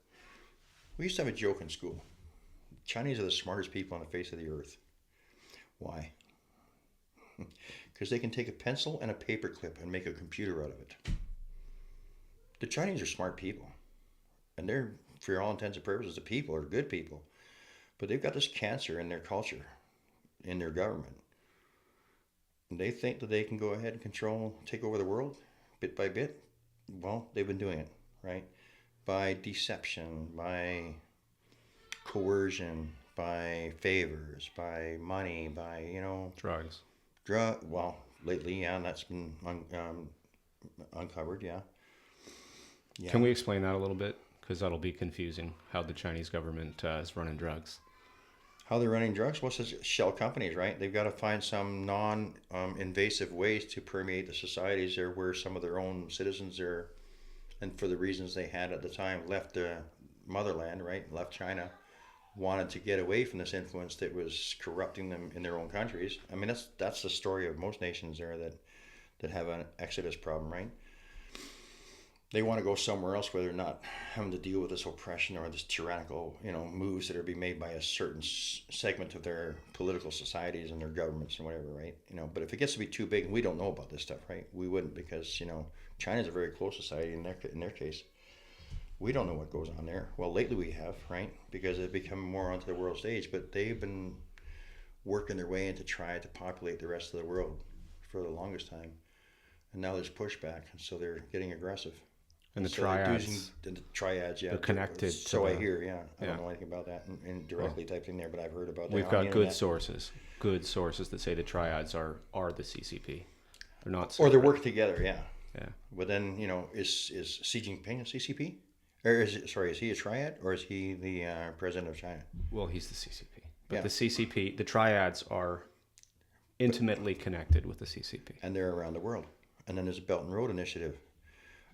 We used to have a joke in school. Chinese are the smartest people on the face of the earth. Why? Because they can take a pencil and a paperclip and make a computer out of it. The Chinese are smart people. And they're, for all intents and purposes, the people are good people. But they've got this cancer in their culture, in their government. And they think that they can go ahead and take over the world bit by bit. Well, they've been doing it, right? By deception, by coercion, by favors, by money, by, Drugs. Well, lately, and that's been uncovered, yeah. Can we explain that a little bit? Because that'll be confusing, how the Chinese government is running drugs. How they're running drugs? Well, it's shell companies, right? They've got to find some non-invasive ways to permeate the societies there where some of their own citizens are, and for the reasons they had at the time, left the motherland, right? Left China, wanted to get away from this influence that was corrupting them in their own countries. I mean, that's the story of most nations there that have an exodus problem, right? They want to go somewhere else where they're not having to deal with this oppression or this tyrannical, moves that are being made by a certain segment of their political societies and their governments and whatever, right? But if it gets to be too big, and we don't know about this stuff, right? We wouldn't, because, China's a very close society in their case. We don't know what goes on there. Well, lately we have, right? Because they've become more onto the world stage, but they've been working their way in to try to populate the rest of the world for the longest time. And now there's pushback, and so they're getting aggressive. And the so triads. The triads, yeah. They're connected. So I hear, yeah. I don't know anything about that and directly typed in there, but I've heard about that. We've got good sources that say the triads are the CCP. They're not separate. Or they work together, yeah. Yeah. But then, is Xi Jinping a CCP? Or is he a triad, or is he the president of China? Well, he's the CCP. But the CCP, the triads are intimately connected with the CCP. And they're around the world. And then there's a Belt and Road Initiative.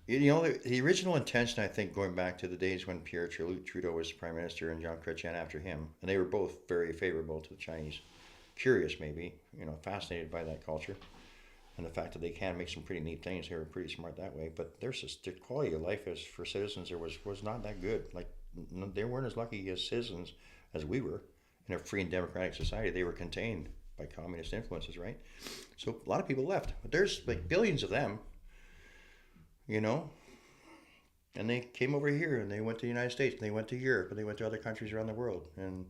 The original intention, I think, going back to the days when Pierre Trudeau was Prime Minister and Jean Chrétien after him, and they were both very favorable to the Chinese. Curious, maybe, fascinated by that culture. And the fact that they can make some pretty neat things. They were pretty smart that way. But their quality of life for citizens there was not that good. Like, they weren't as lucky as citizens as we were. In a free and democratic society, they were contained by communist influences, right? So a lot of people left, but there's like billions of them, you know, and they came over here and they went to the United States and they went to Europe and they went to other countries around the world. And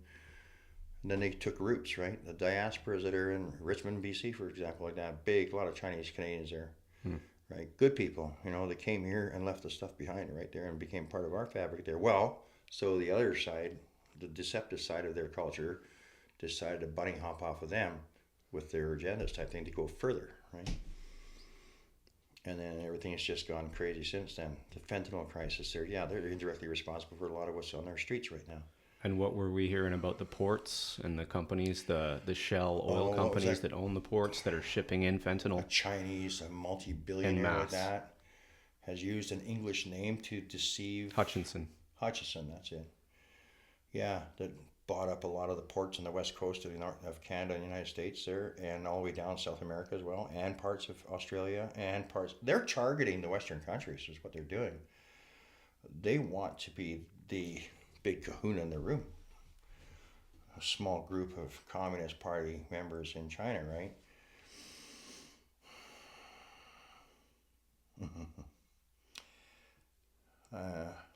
then they took roots, right? The diasporas that are in Richmond, BC, for example, like that, big, a lot of Chinese Canadians there, right? Good people, you know, they came here and left the stuff behind right there and became part of our fabric there. Well, so the other side, the deceptive side of their culture, decided to bunny hop off of them with their agendas type thing to go further, right? And then everything has just gone crazy since then. The fentanyl crisis there, yeah, they're indirectly responsible for a lot of what's on our streets right now. And what were we hearing about the ports and the companies, the Shell oil companies that own the ports that are shipping in fentanyl? A Chinese, a multi-billionaire like that, has used an English name to deceive... Hutchinson, that's it. Yeah, that bought up a lot of the ports on the west coast of Canada and the United States there, and all the way down South America as well, and parts of Australia, and parts... They're targeting the Western countries is what they're doing. They want to be the big kahuna in the room. A small group of Communist Party members in China, right?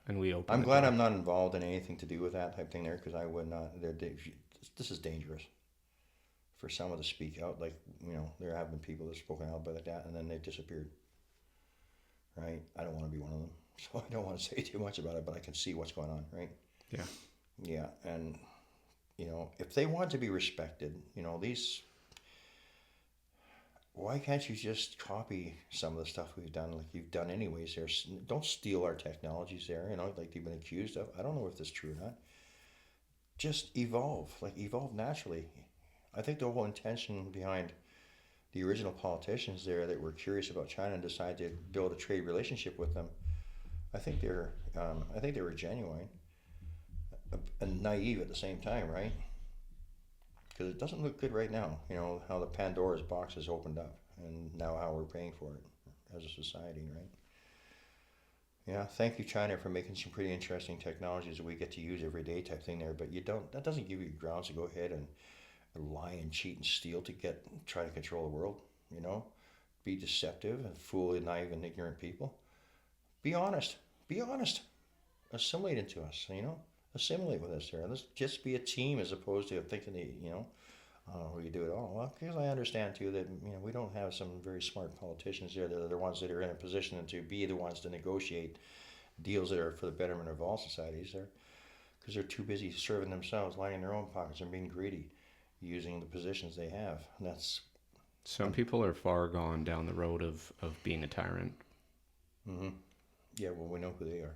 And we open. I'm glad I'm not involved in anything to do with that type thing there, because I would not. This is dangerous for someone to speak out. Like, you know, there have been people that have spoken out about that, and then they've disappeared. Right? I don't want to be one of them, so I don't want to say too much about it. But I can see what's going on, right? Yeah. Yeah, and you know, if they want to be respected, you know, these. Why can't you just copy some of the stuff we've done, like you've done anyways? There, don't steal our technologies there. You know, like they've been accused of. I don't know if that's true or not. Just evolve, like evolve naturally. I think the whole intention behind the original politicians there that were curious about China and decided to build a trade relationship with them, I think they were genuine and naive at the same time, right? Because it doesn't look good right now, you know, how the Pandora's box has opened up and now how we're paying for it as a society, right? Yeah, thank you, China, for making some pretty interesting technologies that we get to use every day type thing there, but that doesn't give you grounds to go ahead and lie and cheat and steal to try to control the world, you know? Be deceptive and fool naive and ignorant people. Be honest. Assimilate into us, you know? Assimilate with us there. Let's just be a team as opposed to thinking that, you know, oh, we do it all. Well, because I understand too that, you know, we don't have some very smart politicians there that are the ones that are in a position to be the ones to negotiate deals that are for the betterment of all societies there, because they're too busy serving themselves, lining their own pockets and being greedy, using the positions they have. And that's... Some people are far gone down the road of being a tyrant. Mm-hmm. Yeah, well, we know who they are.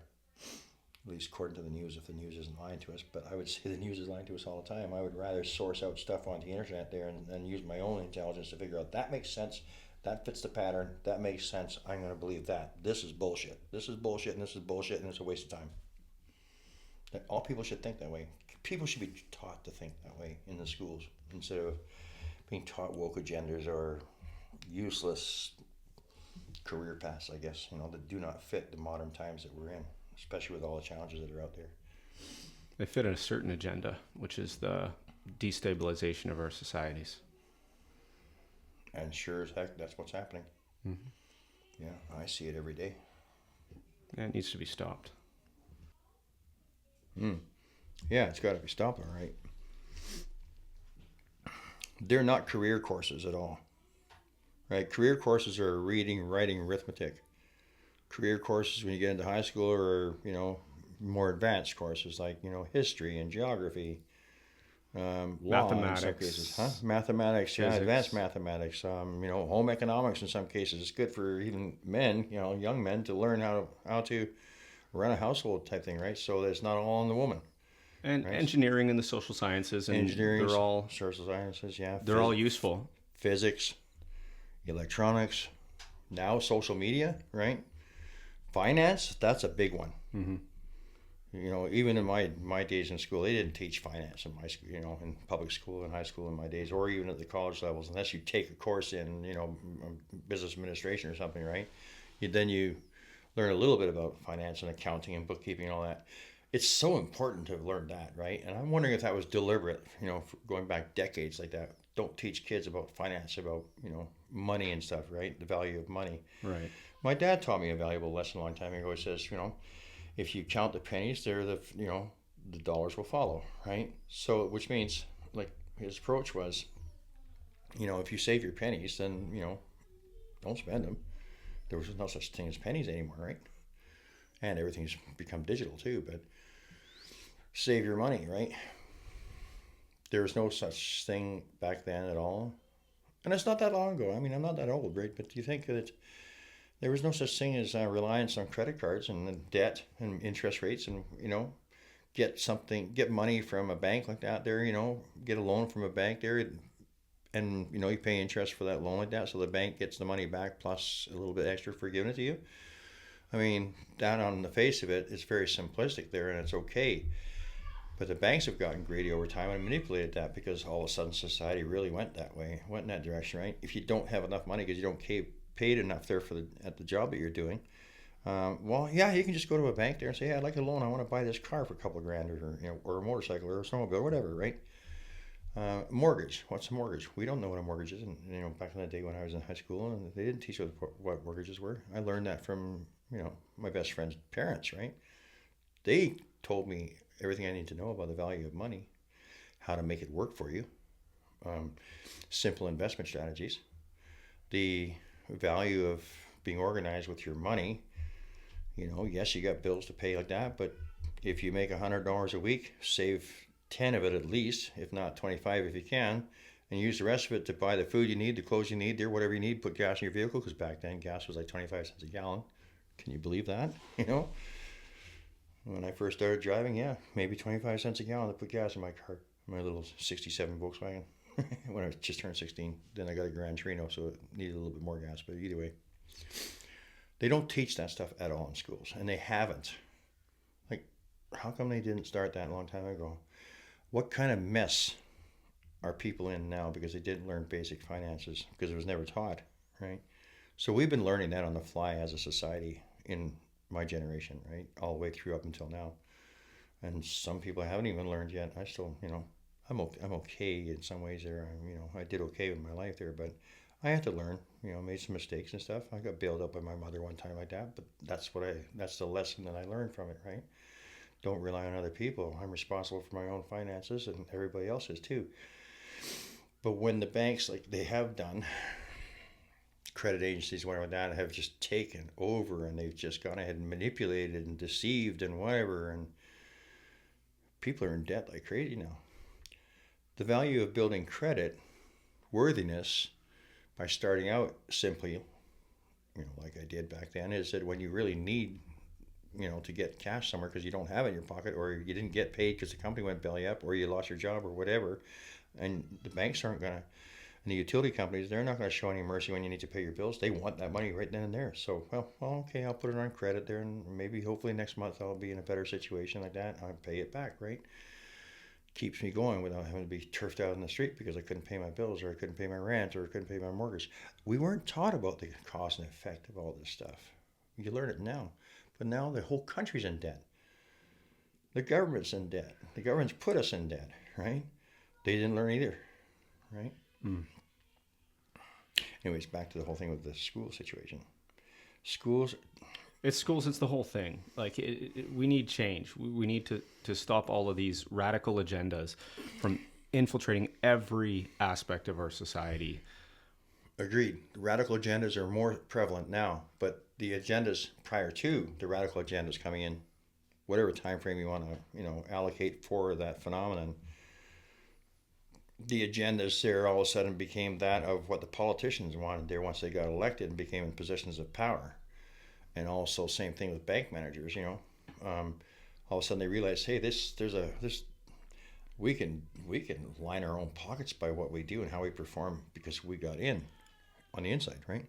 At least according to the news, if the news isn't lying to us. But I would say the news is lying to us all the time. I would rather source out stuff on the internet there and use my own intelligence to figure out that makes sense, that fits the pattern, that makes sense, I'm going to believe that. This is bullshit. This is bullshit, and this is bullshit, and it's a waste of time. All people should think that way. People should be taught to think that way in the schools instead of being taught woke agendas or useless career paths, I guess, you know, that do not fit the modern times that we're in, especially with all the challenges that are out there. They fit a certain agenda, which is the destabilization of our societies. And sure as heck, that's what's happening. Mm-hmm. Yeah, I see it every day. And it needs to be stopped. Yeah, it's got to be stopped, all right. They're not career courses at all, right? Career courses are reading, writing, arithmetic. Career courses when you get into high school are, you know, more advanced courses like, you know, history and geography, mathematics, law in some cases, mathematics, physics. Yeah, advanced mathematics, you know, home economics in some cases. It's good for even men, you know, young men to learn how to run a household type thing, right? So that it's not all on the woman. And right? Engineering and the social sciences, and engineering, they're all social sciences, yeah. They're all useful. Physics, electronics, now social media, right? Finance, that's a big one. Mm-hmm. You know, even in my days in school, they didn't teach finance in my school, you know, in public school and high school in my days, or even at the college levels, unless you take a course in, you know, business administration or something, right? Then you learn a little bit about finance and accounting and bookkeeping and all that. It's so important to have learned that, right? And I'm wondering if that was deliberate, you know, going back decades like that, don't teach kids about finance, about, money and stuff, right? The value of money. Right. My dad taught me a valuable lesson a long time ago. He says, if you count the pennies, the dollars will follow, right? So, which means, like, his approach was, if you save your pennies, then, don't spend them. There was no such thing as pennies anymore, right? And everything's become digital too, but save your money, right? There was no such thing back then at all. And it's not that long ago. I mean, I'm not that old, right? But do you think that there was no such thing as reliance on credit cards and debt and interest rates and, get money from a bank like that there, get a loan from a bank there, and, you pay interest for that loan like that, so the bank gets the money back plus a little bit extra for giving it to you. I mean, that on the face of it, it's very simplistic there, and it's okay. But the banks have gotten greedy over time and manipulated that, because all of a sudden society really went in that direction, right? If you don't have enough money because you don't paid enough there at the job that you're doing, well, yeah, you can just go to a bank there and say, "Hey, I'd like a loan. I want to buy this car for a couple of grand, or a motorcycle, or a snowmobile, or whatever," right? Mortgage. What's a mortgage? We don't know what a mortgage is. And, back in the day when I was in high school, and they didn't teach us what mortgages were. I learned that from, my best friend's parents, right? They told me everything I need to know about the value of money, how to make it work for you, simple investment strategies, the value of being organized with your money. Yes, you got bills to pay like that, but if you make $100 a week, save 10 of it at least, if not 25 if you can, and use the rest of it to buy the food you need, the clothes you need, whatever you need, put gas in your vehicle, because back then gas was like 25 cents a gallon. Can you believe that? When I first started driving, yeah, maybe 25 cents a gallon to put gas in my car, my little 67 Volkswagen. When I just turned 16, then I got a Gran Torino, so it needed a little bit more gas, but either way. They don't teach that stuff at all in schools, and they haven't. Like, how come they didn't start that a long time ago? What kind of mess are people in now because they didn't learn basic finances, because it was never taught, right? So we've been learning that on the fly as a society in my generation, right? All the way through up until now. And some people haven't even learned yet. I still, I'm okay in some ways there. I did okay with my life there, but I had to learn, made some mistakes and stuff. I got bailed out by my mother one time like that, but that's the lesson that I learned from it, right? Don't rely on other people. I'm responsible for my own finances, and everybody else is too. But when the banks, like they have done, credit agencies, whatever that, have just taken over, and they've just gone ahead and manipulated and deceived and whatever, and people are in debt like crazy now. The value of building credit worthiness by starting out simply, like I did back then, is that when you really need, to get cash somewhere because you don't have it in your pocket, or you didn't get paid because the company went belly up, or you lost your job or whatever, and the banks aren't going to, and the utility companies, they're not going to show any mercy when you need to pay your bills. They want that money right then and there. So, well, okay, I'll put it on credit there, and maybe hopefully next month I'll be in a better situation like that. I'll pay it back, right? Keeps me going without having to be turfed out in the street because I couldn't pay my bills, or I couldn't pay my rent, or I couldn't pay my mortgage. We weren't taught about the cost and effect of all this stuff. You learn it now. But now the whole country's in debt. The government's in debt. The government's put us in debt, right? They didn't learn either, right? Anyways, back to the whole thing with the school situation. Schools... It's schools, it's the whole thing. Like, we need change. We need to stop all of these radical agendas from infiltrating every aspect of our society. Agreed. The radical agendas are more prevalent now, but the agendas prior to the radical agendas coming in, whatever time frame you want to, allocate for that phenomenon, the agendas there all of a sudden became that of what the politicians wanted there once they got elected and became in positions of power. And also, same thing with bank managers. All of a sudden they realize, hey, we can line our own pockets by what we do and how we perform because we got in on the inside, right?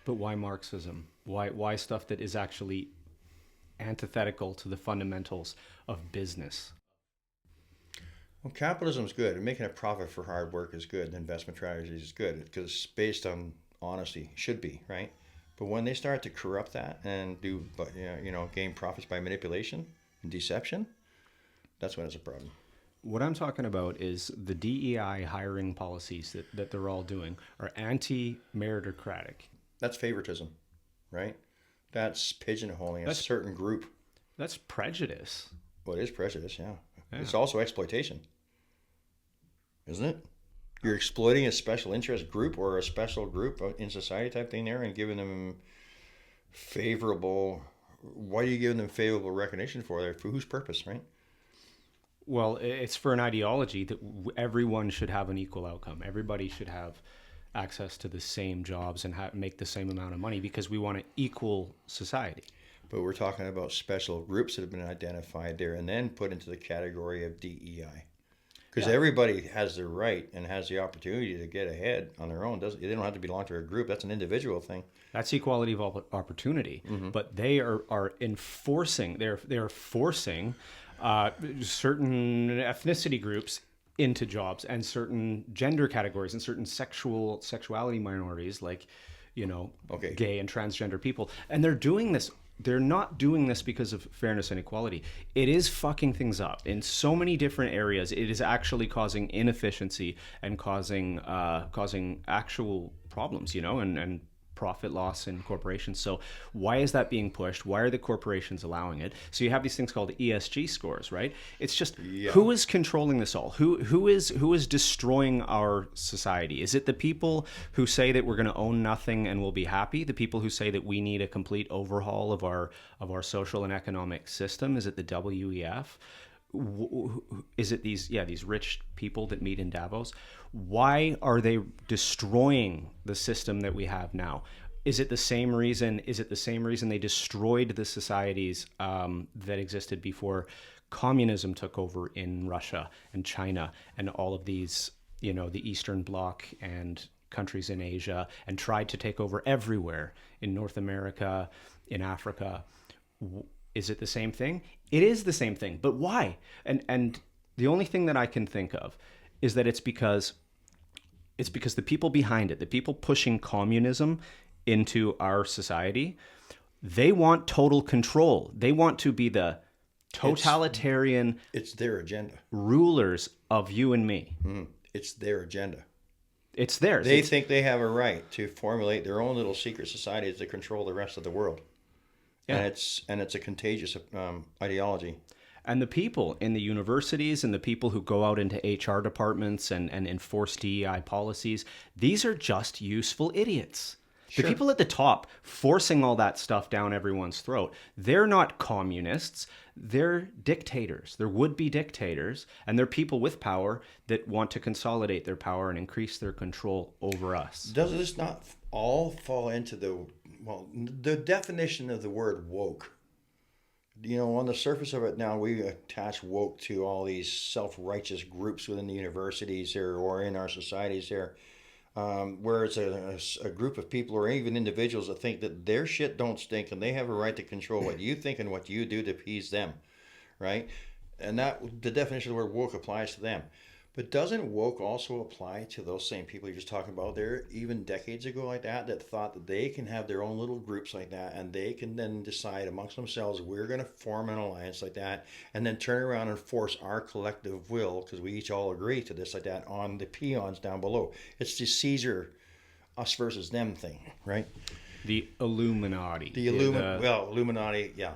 But why Marxism? Why stuff that is actually antithetical to the fundamentals of business? Well, capitalism is good, and making a profit for hard work is good, and investment strategies is good because it's based on honesty, should be, right? But when they start to corrupt that and gain profits by manipulation and deception, that's when it's a problem. What I'm talking about is the DEI hiring policies that they're all doing are anti-meritocratic. That's favoritism, right? That's pigeonholing a That's certain group. that's prejudice. Well, it is prejudice, yeah. Yeah. It's also exploitation, isn't it? You're exploiting a special interest group or a special group in society type thing there and giving them favorable. What are you giving them favorable recognition for? There, for whose purpose, right? Well, it's for an ideology that everyone should have an equal outcome. Everybody should have access to the same jobs and make the same amount of money because we want an equal society. But we're talking about special groups that have been identified there and then put into the category of DEI. Because everybody has the right and has the opportunity to get ahead on their own. They don't have to belong to a group. That's an individual thing. That's equality of opportunity. Mm-hmm. But they are enforcing. They're forcing certain ethnicity groups into jobs and certain gender categories and certain sexuality minorities, like gay and transgender people. And they're doing this. They're not doing this because of fairness and equality. It is fucking things up in so many different areas. It is actually causing inefficiency and causing actual problems, and profit loss in corporations. So why is that being pushed? Why are the corporations allowing it? So you have these things called ESG scores, right? It's just who is controlling this all? Who is destroying our society? Is it the people who say that we're going to own nothing and we'll be happy? The people who say that we need a complete overhaul of our social and economic system? Is it the WEF? Is it these rich people that meet in Davos? Why are they destroying the system that we have now? Is it the same reason they destroyed the societies that existed before communism took over in Russia and China and all of these, the Eastern Bloc and countries in Asia, and tried to take over everywhere in North America, in Africa? Is it the same thing? It is the same thing, but why? And the only thing that I can think of is that it's because the people behind it, the people pushing communism into our society, they want total control. They want to be the totalitarian. It's their agenda. Rulers of you and me. It's their agenda. It's theirs. They think they have a right to formulate their own little secret societies to control the rest of the world. Yeah. And it's a contagious ideology. And the people in the universities and the people who go out into HR departments and enforce DEI policies, these are just useful idiots. Sure. The people at the top forcing all that stuff down everyone's throat, they're not communists. They're dictators. They're would-be dictators. And they're people with power that want to consolidate their power and increase their control over us. Does this not all fall into the definition of the word woke? On the surface of it now, we attach woke to all these self-righteous groups within the universities here or in our societies here, where it's a group of people or even individuals that think that their shit don't stink and they have a right to control what you think and what you do to appease them, right? And that the definition of the word woke applies to them. But doesn't woke also apply to those same people you're just talking about there, even decades ago like that thought that they can have their own little groups like that and they can then decide amongst themselves, we're going to form an alliance like that and then turn around and force our collective will, because we each all agree to this like that, on the peons down below. It's the Caesar, us versus them thing, right? The Illuminati. Illuminati, yeah.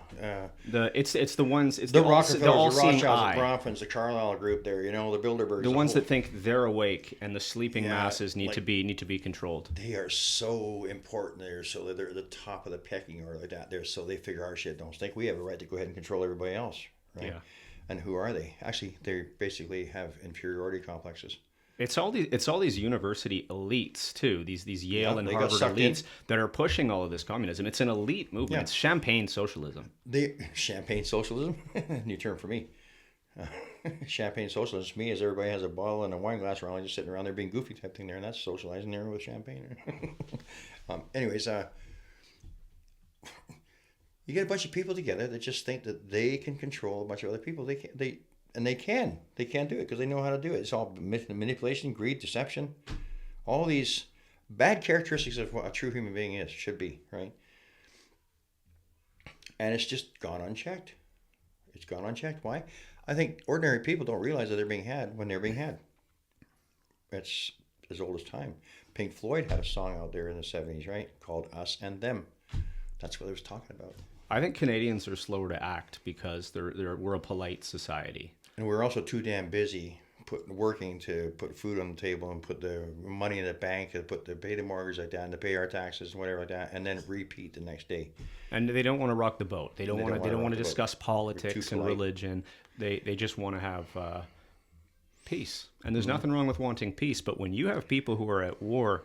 It's the ones. It's the Rockefellers, the Rothschilds, the Bronfmans, the Carlyle group there. The Bilderbergs. The ones that think they're awake and the sleeping masses need to be controlled. They are so important there, so they're at the top of the pecking order like that. There, so they figure our shit don't stink. We have a right to go ahead and control everybody else, right? Yeah. And who are they? Actually, they basically have inferiority complexes. It's all these university elites too. These Yale and Harvard elites that are pushing all of this communism. It's an elite movement. Yeah. It's champagne socialism. Champagne socialism? New term for me. Champagne socialism to me is everybody has a bottle and a wine glass around, just sitting around there being goofy type thing there, and that's socializing there with champagne. Anyways, you get a bunch of people together that just think that they can control a bunch of other people. They can't do it because they know how to do it. It's all manipulation, greed, deception, all these bad characteristics of what a true human being should be, right? And it's just gone unchecked. It's gone unchecked. Why? I think ordinary people don't realize that they're being had when they're being had. It's as old as time. Pink Floyd had a song out there in the 70s, right? Called Us and Them. That's what it was talking about. I think Canadians are slower to act because we're a polite society. And we're also too damn busy working to put food on the table and put the money in the bank and pay the mortgage like that and to pay our taxes and whatever like that, and then repeat the next day. And they don't want to rock the boat. They don't want to the discuss boat. politics and religion. They just want to have peace. And there's nothing wrong with wanting peace. But when you have people who are at war,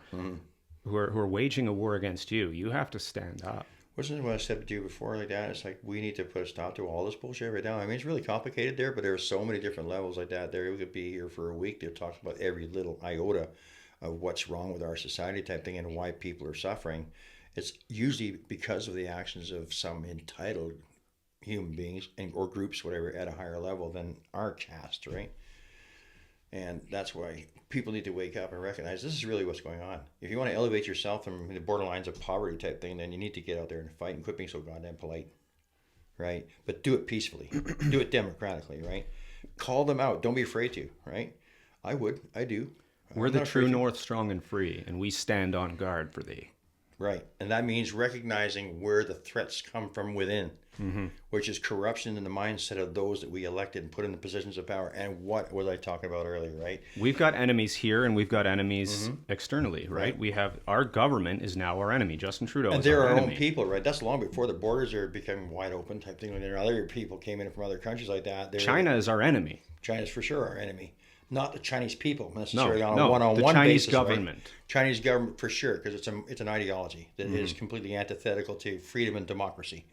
who are waging a war against you, you have to stand up. Wasn't what I said to you before like that? It's like we need to put a stop to all this bullshit right now. I mean, it's really complicated there, but there are so many different levels like that. There, we could be here for a week to talk about every little iota of what's wrong with our society type thing and why people are suffering. It's usually because of the actions of some entitled human beings or groups, whatever, at a higher level than our caste, right? And that's why people need to wake up and recognize this is really what's going on. If you want to elevate yourself from the borderlines of poverty type thing, then you need to get out there and fight and quit being so goddamn polite, right? But do it peacefully. Do it democratically, right? Call them out. Don't be afraid to, right? I would. I do. We're the true north, strong and free, and we stand on guard for thee. Right. And that means recognizing where the threats come from within, which is corruption in the mindset of those that we elected and put in the positions of power. And what was I talking about earlier, right? We've got enemies here and we've got enemies externally, right? We have our government is now our enemy. Justin Trudeau and is they're our our enemy. own people, right? That's long before the borders are becoming wide open type thing. When there are other people came in from other countries like that. China is our enemy. China's for sure our enemy. Not the Chinese people necessarily on a no, one-on-one the Chinese basis, government. Right? Chinese government for sure, because it's an ideology that is completely antithetical to freedom and democracy.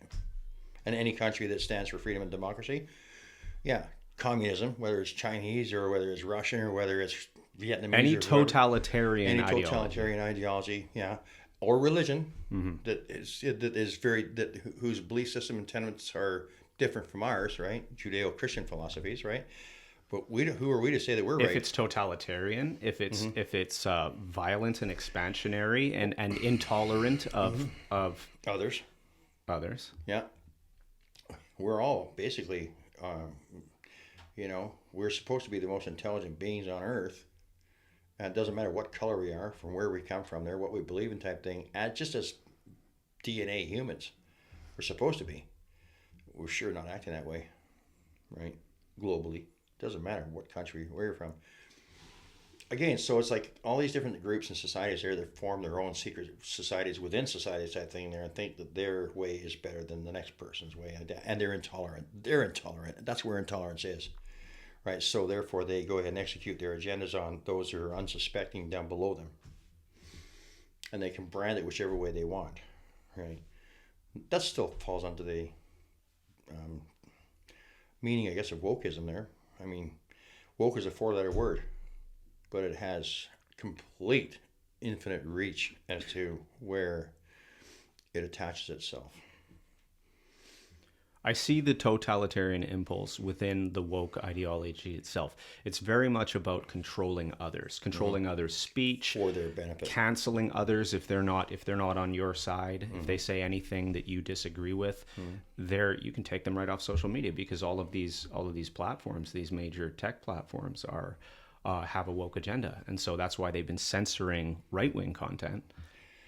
And any country that stands for freedom and democracy, yeah, communism, whether it's Chinese or whether it's Russian or whether it's Vietnamese, any or totalitarian whoever, ideology. totalitarian ideology, yeah, or religion whose belief system and tenets are different from ours, right? Judeo-Christian philosophies, right? But who are we to say that we're right? If it's totalitarian, if it's violent and expansionary and intolerant of others, yeah, we're all basically, we're supposed to be the most intelligent beings on Earth, and it doesn't matter what color we are, from where we come from, there, what we believe in, type thing. And just as DNA humans, we're supposed to be. We're sure not acting that way, right? Globally. Doesn't matter what country, where you're from. Again, so it's like all these different groups and societies there that form their own secret societies within societies type thing there and think that their way is better than the next person's way. And they're intolerant. That's where intolerance is, right? So therefore they go ahead and execute their agendas on those who are unsuspecting down below them. And they can brand it whichever way they want, right? That still falls under the meaning, I guess, of wokeism there. I mean, woke is a 4-letter word, but it has complete infinite reach as to where it attaches itself. I see the totalitarian impulse within the woke ideology itself. It's very much about controlling others speech for their benefit, canceling others if they're not on your side. If they say anything that you disagree with, you can take them right off social media, because all of these platforms, these major tech platforms, are have a woke agenda, and so that's why they've been censoring right-wing content.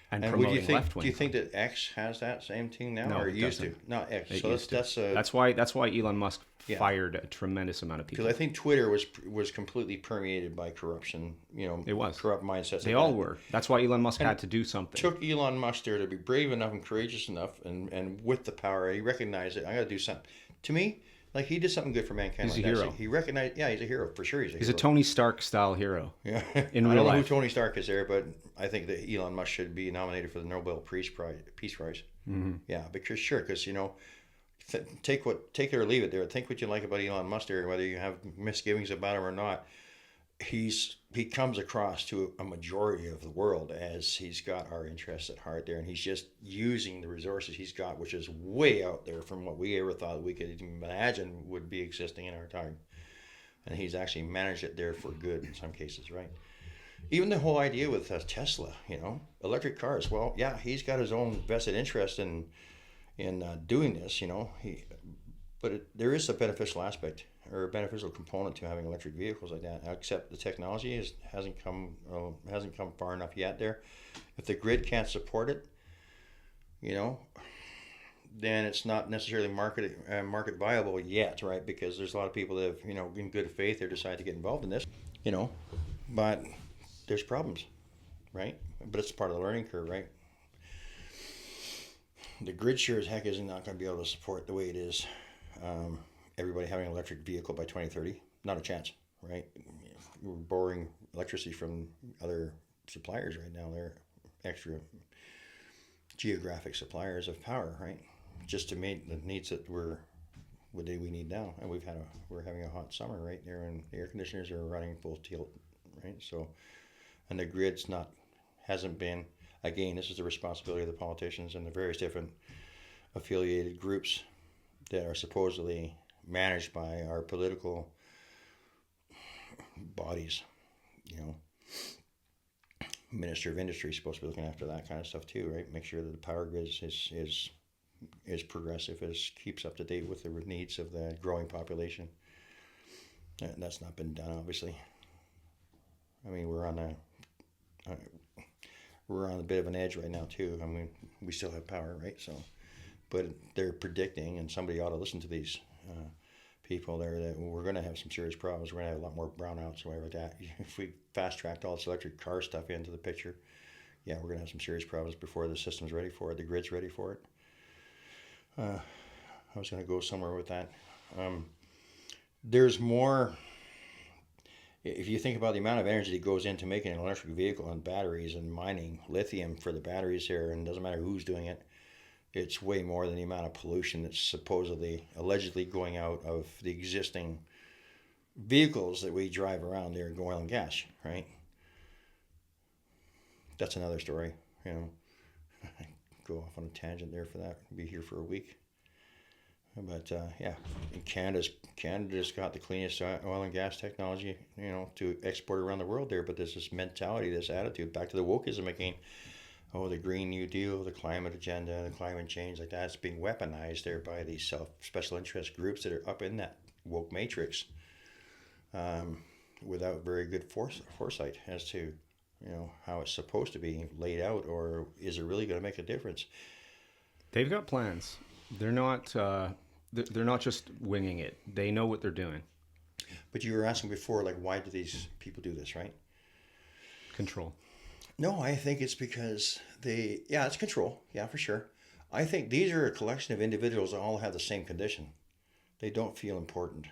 And promoting left-wing. Do you think that X has that same thing now, No, or it used doesn't. to? Not X. It So used to. that's that's why Elon Musk fired a tremendous amount of people. because I think Twitter was completely permeated by corruption. It was corrupt mindsets. They all were. That's why Elon Musk had to do something. Took Elon Musk there to be brave enough and courageous enough, and with the power, he recognized it. I got to do something. To me, like, he did something good for mankind. He's a hero. He recognized. Yeah, he's a hero for sure. He's a Tony Stark style hero. Yeah, in I real don't know life. who Tony Stark is there, but I think that Elon Musk should be nominated for the Nobel Peace Prize. Yeah, because take it or leave it there. Think what you like about Elon Musk there, whether you have misgivings about him or not. He comes across to a majority of the world as he's got our interests at heart there, and he's just using the resources he's got, which is way out there from what we ever thought we could even imagine would be existing in our time. And he's actually managed it there for good in some cases, right? Even the whole idea with Tesla, electric cars. Well, yeah, he's got his own vested interest in doing this, but there is a beneficial aspect. or a beneficial component to having electric vehicles like that. Except the technology hasn't come far enough yet. There, if the grid can't support it, you know, then it's not necessarily market viable yet, right? Because there's a lot of people that have, you know, in good faith, they decide to get involved in this, you know, but there's problems, right? But it's part of the learning curve, right? The grid sure as heck is not going to be able to support the way it is. Everybody having an electric vehicle by 2030, not a chance, right? We're borrowing electricity from other suppliers right now. They're extra geographic suppliers of power, right? Just to meet the needs that we need now. And we're having a hot summer right there, and the air conditioners are running full tilt, right? So, and the grid's hasn't been. Again, this is the responsibility of the politicians and the various different affiliated groups that are supposedly managed by our political bodies. You know, Minister of Industry is supposed to be looking after that kind of stuff too, right? Make sure that the power grid is progressive, keeps up to date with the needs of the growing population. That's not been done, obviously. I mean, we're on a bit of an edge right now too. I mean, we still have power, right? So, but they're predicting, and somebody ought to listen to these people there, that we're going to have some serious problems. We're going to have a lot more brownouts or whatever like that. If we fast tracked all this electric car stuff into the picture, yeah, we're going to have some serious problems before the system's ready for it, the grid's ready for it. I was going to go somewhere with that. There's more. If you think about the amount of energy that goes into making an electric vehicle and batteries and mining lithium for the batteries here, and it doesn't matter who's doing it, it's way more than the amount of pollution that's allegedly going out of the existing vehicles that we drive around there, oil and gas, right? That's another story, you know. Go off on a tangent there for that. Be here for a week. But yeah, in Canada's got the cleanest oil and gas technology, you know, to export around the world there. But there's this mentality, this attitude, back to the wokeism again. Oh, the Green New Deal, the climate agenda, the climate change, like that. It's being weaponized there by these special interest groups that are up in that woke matrix, without very good foresight as to, you know, how it's supposed to be laid out, or is it really going to make a difference? They've got plans. They're not. They're not just winging it. They know what they're doing. But you were asking before, like, why do these people do this, right? Control. No, I think it's because it's control. Yeah, for sure. I think these are a collection of individuals that all have the same condition. They don't feel important,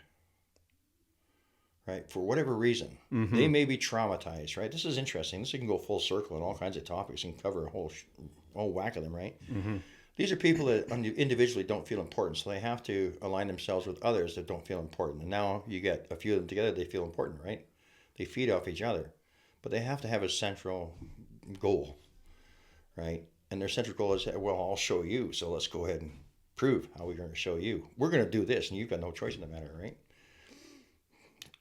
right? For whatever reason. Mm-hmm. They may be traumatized, right? This is interesting. This can go full circle on all kinds of topics and cover a whole whack of them, right? Mm-hmm. These are people that individually don't feel important, so they have to align themselves with others that don't feel important. And now you get a few of them together, they feel important, right? They feed off each other. But they have to have a central goal, right? And their central goal is, well, I'll show you, so let's go ahead and prove how we're going to show you. We're going to do this, and you've got no choice in the matter, right?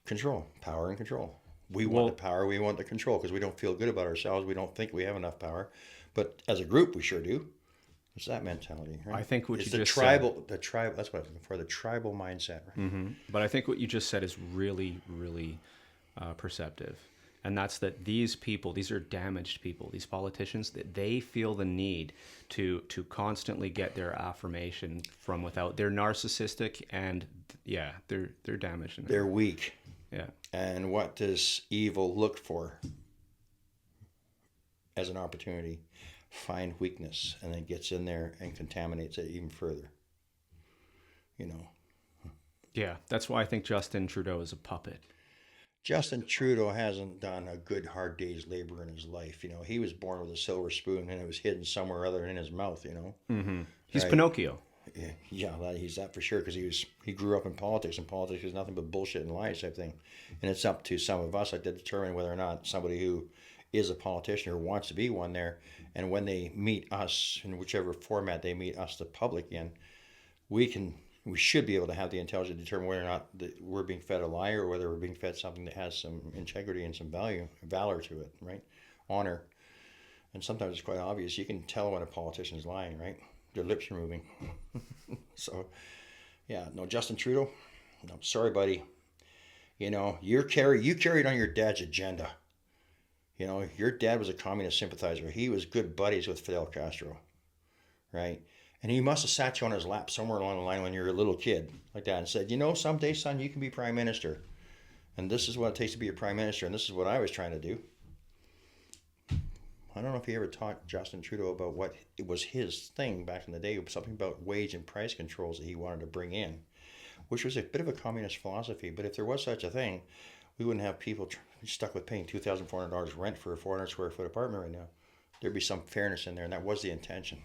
Control, power and control. We want the power, we want the control, because we don't feel good about ourselves. We don't think we have enough power. But as a group, we sure do. It's that mentality, right? I think what it's you the just tribal, said. That's what I'm looking for, the tribal mindset, right? Mm-hmm. But I think what you just said is really, really perceptive. And that's that these people, these are damaged people, these politicians, that they feel the need to constantly get their affirmation from without. They're narcissistic, and yeah, they're damaged. They're weak. Yeah. And what does evil look for as an opportunity? Find weakness, and then gets in there and contaminates it even further. You know. Yeah, that's why I think Justin Trudeau is a puppet. Justin Trudeau hasn't done a good hard day's labor in his life. You know, he was born with a silver spoon, and it was hidden somewhere other than his mouth. You know. Mm-hmm. He's right? Pinocchio. Yeah, he's that for sure, because he grew up in politics, and politics is nothing but bullshit and lies type thing. And it's up to some of us like to determine whether or not somebody who is a politician or wants to be one there, and when they meet us in whichever format they meet us, the public, in, we should be able to have the intelligence to determine whether or not we're being fed a lie, or whether we're being fed something that has some integrity and some valor to it, right? Honor. And sometimes it's quite obvious. You can tell when a politician's lying, right? Their lips are moving. So, yeah, no, Justin Trudeau, I'm sorry, buddy. You know, you carried on your dad's agenda. You know, your dad was a communist sympathizer. He was good buddies with Fidel Castro, right? And he must have sat you on his lap somewhere along the line when you were a little kid like that and said, you know, someday, son, you can be prime minister. And this is what it takes to be a prime minister. And this is what I was trying to do. I don't know if he ever taught Justin Trudeau about what it was his thing back in the day, something about wage and price controls that he wanted to bring in, which was a bit of a communist philosophy. But if there was such a thing, we wouldn't have people stuck with paying $2,400 rent for a 400 square foot apartment right now. There'd be some fairness in there, and that was the intention.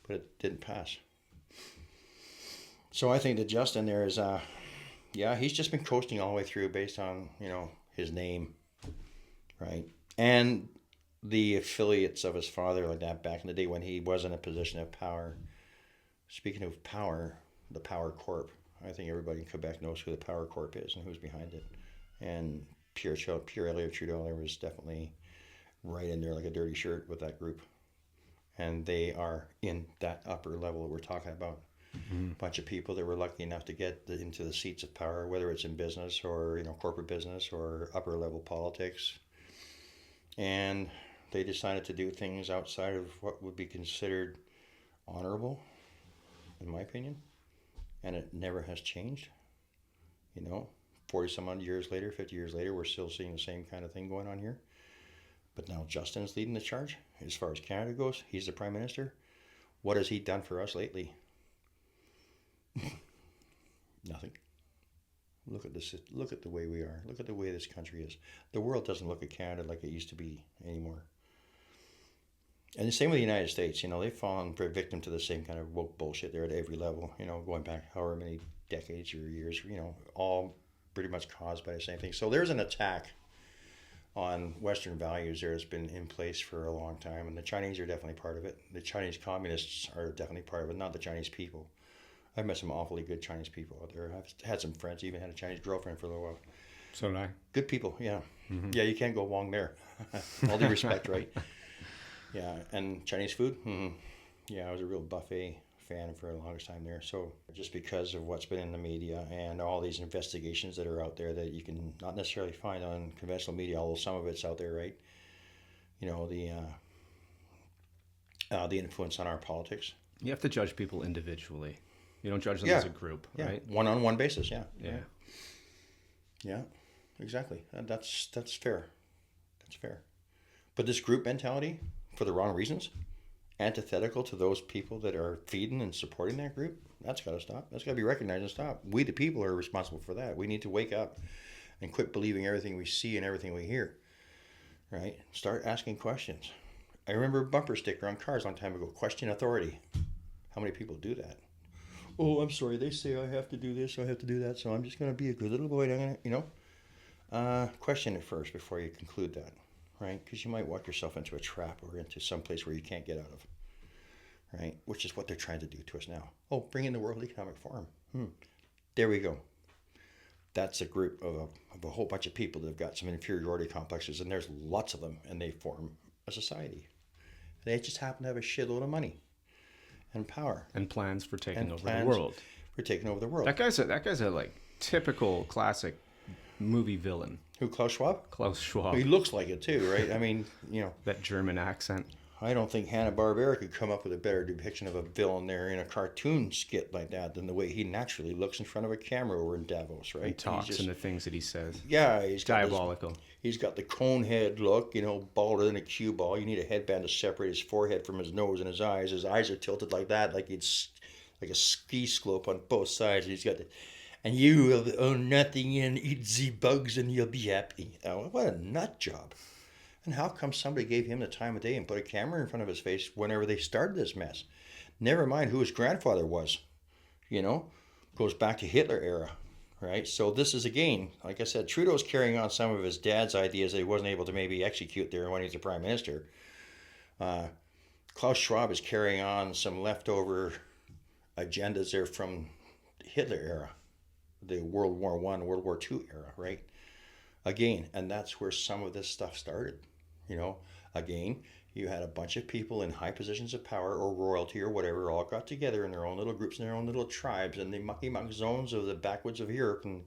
But it didn't pass. So I think that Justin there is, he's just been coasting all the way through based on, you know, his name, right? And the affiliates of his father like that back in the day when he was in a position of power. Speaking of power, the Power Corp. I think everybody in Quebec knows who the Power Corp is and who's behind it. And Pierre Elliott Trudeau there was definitely right in there like a dirty shirt with that group. And they are in that upper level that we're talking about. Mm-hmm. A bunch of people that were lucky enough to get into the seats of power, whether it's in business or, you know, corporate business or upper level politics. And they decided to do things outside of what would be considered honorable, in my opinion. And it never has changed. You know, 40 some odd years later, 50 years later, we're still seeing the same kind of thing going on here. But now Justin's leading the charge. As far as Canada goes, he's the Prime Minister. What has he done for us lately? Nothing. Look at this. Look at the way we are. Look at the way this country is. The world doesn't look at Canada like it used to be anymore. And the same with the United States. You know, they've fallen victim to the same kind of woke bullshit there at every level. You know, going back however many decades or years. You know, all pretty much caused by the same thing. So there's an attack on Western values there has been in place for a long time, and the Chinese are definitely part of it. The Chinese communists are definitely part of it, not the Chinese people. I've met some awfully good Chinese people out there. I've had some friends, even had a Chinese girlfriend for a little while. So did I. Good people, yeah. Mm-hmm. Yeah, you can't go wrong there. All due respect, right? Yeah, and Chinese food? Mm-hmm. Yeah, I was a real buffet fan for the longest time there. So just because of what's been in the media and all these investigations that are out there that you can not necessarily find on conventional media, although some of it's out there, right? You know, the influence on our politics. You have to judge people individually. You don't judge them as a group, right? One-on-one basis, yeah. Yeah, exactly. That's fair. That's fair. But this group mentality, for the wrong reasons, antithetical to those people that are feeding and supporting that group, that's got to stop. That's got to be recognized and stop. We, the people, are responsible for that. We need to wake up and quit believing everything we see and everything we hear, right? Start asking questions. I remember a bumper sticker on cars a long time ago, question authority. How many people do that? Oh, I'm sorry, they say I have to do this, I have to do that, so I'm just going to be a good little boy, you know? Question it first before you conclude that, right? Because you might walk yourself into a trap or into some place where you can't get out of, right? Which is what they're trying to do to us now. Oh, bring in the World Economic Forum. There we go. That's a group of a whole bunch of people that have got some inferiority complexes, and there's lots of them, and they form a society. They just happen to have a shitload of money and power and plans for taking over the world. That guy's a like typical classic movie villain. Who, Klaus Schwab? Klaus Schwab. He looks like it too, right? I mean, you know, that German accent. I don't think Hanna-Barbera could come up with a better depiction of a villain there in a cartoon skit like that than the way he naturally looks in front of a camera over in Davos, right? He talks and the things that he says. Yeah, he's diabolical. He's got the cone head look, you know, balder than a cue ball. You need a headband to separate his forehead from his nose and his eyes. His eyes are tilted like that, like it's like a ski slope on both sides. He's got and you will own nothing and eat the bugs and you'll be happy. Oh, what a nut job. And how come somebody gave him the time of day and put a camera in front of his face whenever they started this mess? Never mind who his grandfather was, you know, goes back to Hitler era, right? So this is, again, like I said, Trudeau's carrying on some of his dad's ideas that he wasn't able to maybe execute there when he was the prime minister. Klaus Schwab is carrying on some leftover agendas there from Hitler era, the World War I, World War II era, right? Again, and that's where some of this stuff started. You know, again, You had a bunch of people in high positions of power or royalty or whatever all got together in their own little groups and their own little tribes and the mucky muck zones of the backwoods of Europe. And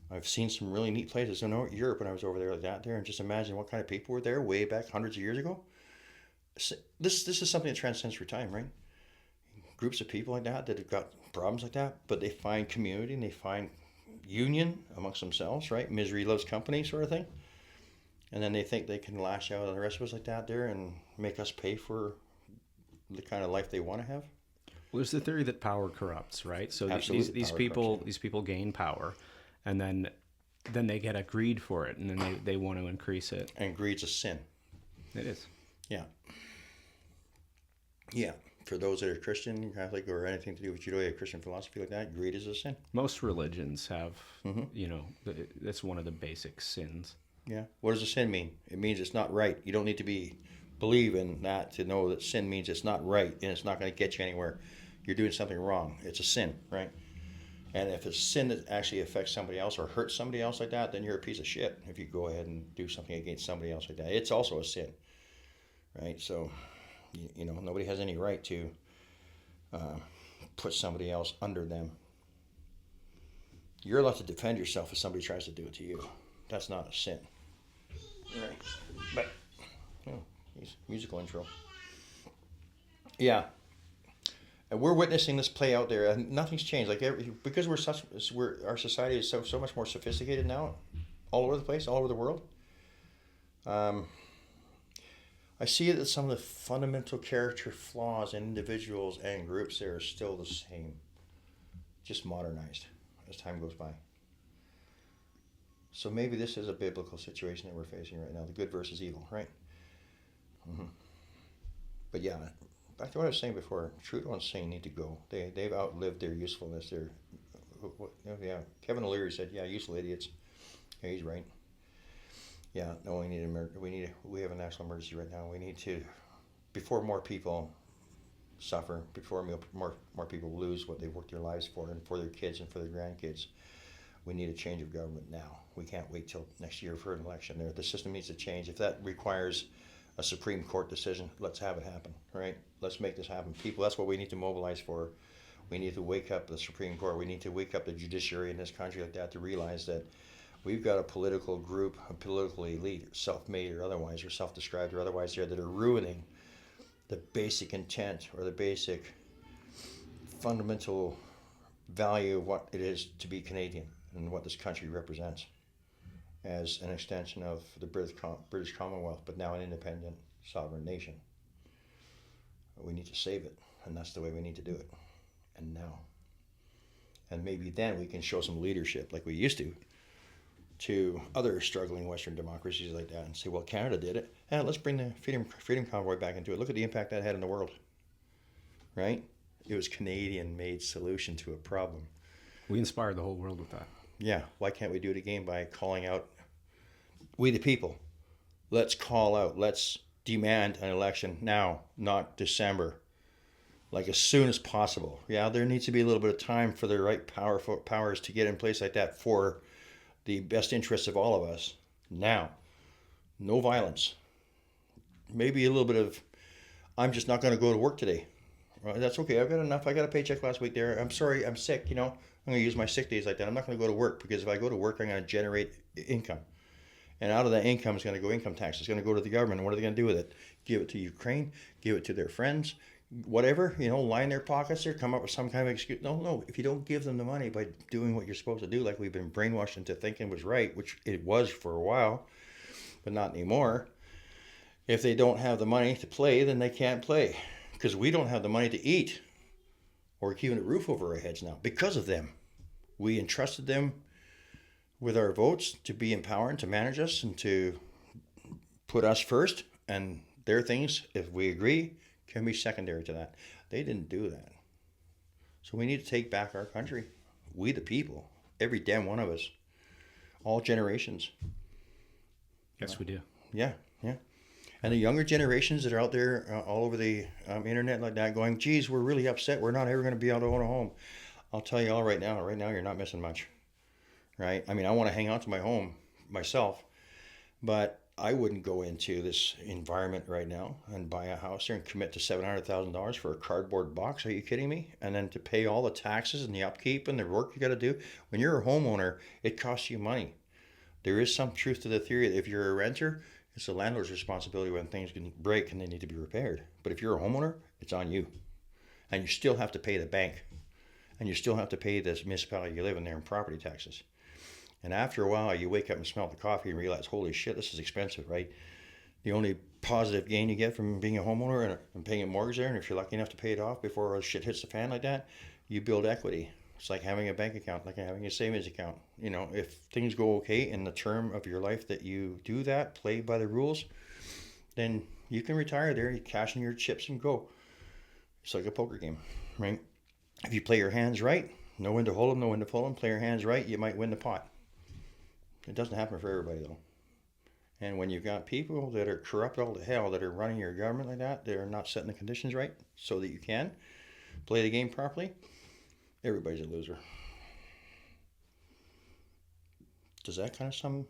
I've seen some really neat places in Europe when I was over there like that there, and just imagine what kind of people were there way back hundreds of years ago. This is something that transcends through time, right? Groups of people like that have got problems like that, but they find community and they find union amongst themselves, right? Misery loves company sort of thing. And then they think they can lash out on the rest of us like that there and make us pay for the kind of life they want to have. Well, there's the theory that power corrupts, right? So these people gain power, and then they get a greed for it, and then they want to increase it. And greed's a sin. It is. Yeah. Yeah. For those that are Christian, Catholic, or anything to do with Judeo Christian philosophy like that, greed is a sin. Most religions have, that's one of the basic sins. Yeah. What does a sin mean? It means it's not right. You don't need to believe in that to know that sin means it's not right and it's not going to get you anywhere. You're doing something wrong. It's a sin, right? And if it's a sin that actually affects somebody else or hurts somebody else like that, then you're a piece of shit if you go ahead and do something against somebody else like that. It's also a sin, right? So, nobody has any right to put somebody else under them. You're allowed to defend yourself if somebody tries to do it to you. That's not a sin. Right. But, musical intro. Yeah. And we're witnessing this play out there, and nothing's changed. Because our society is so much more sophisticated now, all over the place, all over the world. I see that some of the fundamental character flaws in individuals and groups there are still the same, just modernized as time goes by. So maybe this is a biblical situation that we're facing right now, the good versus evil, right? Mm-hmm. But yeah, back to what I was saying before, Trudeau and Singh need to go. They've outlived their usefulness. Kevin O'Leary said, useful idiots. Yeah, he's right. Yeah, no, we have a national emergency right now. We need to, before more people suffer, before more people lose what they've worked their lives for and for their kids and for their grandkids, we need a change of government now. We can't wait till next year for an election there. The system needs to change. If that requires a Supreme Court decision, let's have it happen, right? Let's make this happen. People, that's what we need to mobilize for. We need to wake up the Supreme Court. We need to wake up the judiciary in this country like that to realize that we've got a political group, a political elite, self-made or otherwise, or self-described or otherwise there, that are ruining the basic intent or the basic fundamental value of what it is to be Canadian and what this country represents as an extension of the British Commonwealth, but now an independent sovereign nation. We need to save it, and that's the way we need to do it. And now. And maybe then we can show some leadership like we used to other struggling Western democracies like that and say, well, Canada did it. And let's bring the freedom convoy back into it. Look at the impact that had in the world, right? It was Canadian-made solution to a problem. We inspired the whole world with that. Yeah, why can't we do it again by calling out, we the people, let's call out, let's demand an election now, not December, like as soon as possible. Yeah, there needs to be a little bit of time for the right powers to get in place like that for the best interests of all of us. Now, no violence. Maybe a little bit of, I'm just not going to go to work today. Well, that's okay. I've got enough. I got a paycheck last week there. I'm sorry. I'm sick. I'm going to use my sick days like that. I'm not going to go to work because if I go to work, I'm going to generate income. And out of that income is going to go income tax. It's going to go to the government. And what are they going to do with it? Give it to Ukraine, give it to their friends, whatever, line their pockets there, come up with some kind of excuse. No. If you don't give them the money by doing what you're supposed to do, like we've been brainwashed into thinking was right, which it was for a while, but not anymore. If they don't have the money to play, then they can't play. Because we don't have the money to eat or keeping a roof over our heads now because of them. We entrusted them with our votes to be in power and to manage us and to put us first, and their things, if we agree, can be secondary to that. They didn't do that. So we need to take back our country. We the people, every damn one of us, all generations. Yes, we do. Yeah. And the younger generations that are out there all over the internet like that going, geez, we're really upset. We're not ever going to be able to own a home. I'll tell you all right now you're not missing much, right? I mean, I want to hang on to my home myself, but I wouldn't go into this environment right now and buy a house there and commit to $700,000 for a cardboard box. Are you kidding me? And then to pay all the taxes and the upkeep and the work you got to do. When you're a homeowner, it costs you money. There is some truth to the theory that if you're a renter, it's the landlord's responsibility when things can break and they need to be repaired. But if you're a homeowner, it's on you. And you still have to pay the bank. And you still have to pay this municipality you live in there in property taxes. And after a while, you wake up and smell the coffee and realize, holy shit, this is expensive, right? The only positive gain you get from being a homeowner and paying a mortgage there, and if you're lucky enough to pay it off before all shit hits the fan like that, you build equity. It's like having a bank account, like having a savings account. You know, if things go okay in the term of your life that you do that, play by the rules, then you can retire there, you cash in your chips and go. It's like a poker game, right? If you play your hands right, know when to hold them, know when to pull them, play your hands right, you might win the pot. It doesn't happen for everybody, though. And when you've got people that are corrupt all to hell, that are running your government like that, they're not setting the conditions right so that you can play the game properly, everybody's a loser. Does that kind of sum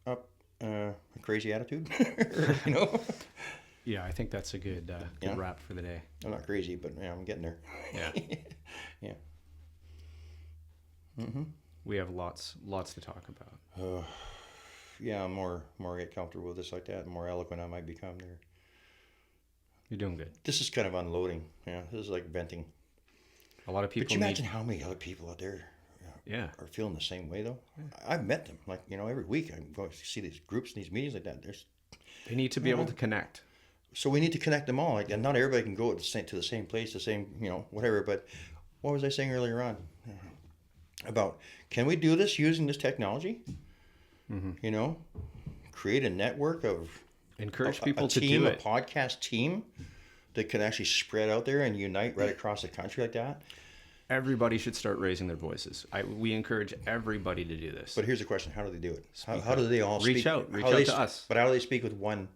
up a crazy attitude? You know? Yeah, I think that's a good wrap for the day. I'm not crazy, but yeah, I'm getting there. Yeah. Yeah. Mm-hmm. We have lots to talk about. Yeah, more I get comfortable with this like that, the more eloquent I might become there. You're doing good. This is kind of unloading. Yeah, this is like venting. A lot of people. But you imagine how many other people out there are feeling the same way, though? Yeah. I've met them. Like, you know, every week I go see these groups and these meetings like that. They need to be able to connect. So we need to connect them all. Like, and not everybody can go to the same place, the same, you know, whatever. But what was I saying earlier on? About, can we do this using this technology? Mm-hmm. You know, create a network of encourage people to do it. A podcast team that can actually spread out there and unite right across the country like that. Everybody should start raising their voices. We encourage everybody to do this. But here's the question: how do they do it? How do they all reach out to us? But how do they speak with one?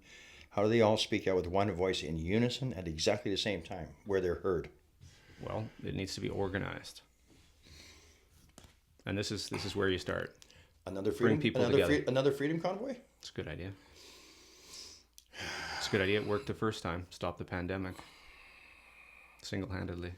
How do they all speak out with one voice in unison at exactly the same time, where they're heard? Well, it needs to be organized. And this is where you start. Another freedom, another freedom convoy? It's a good idea. It's a good idea. It worked the first time. Stop the pandemic. Single-handedly.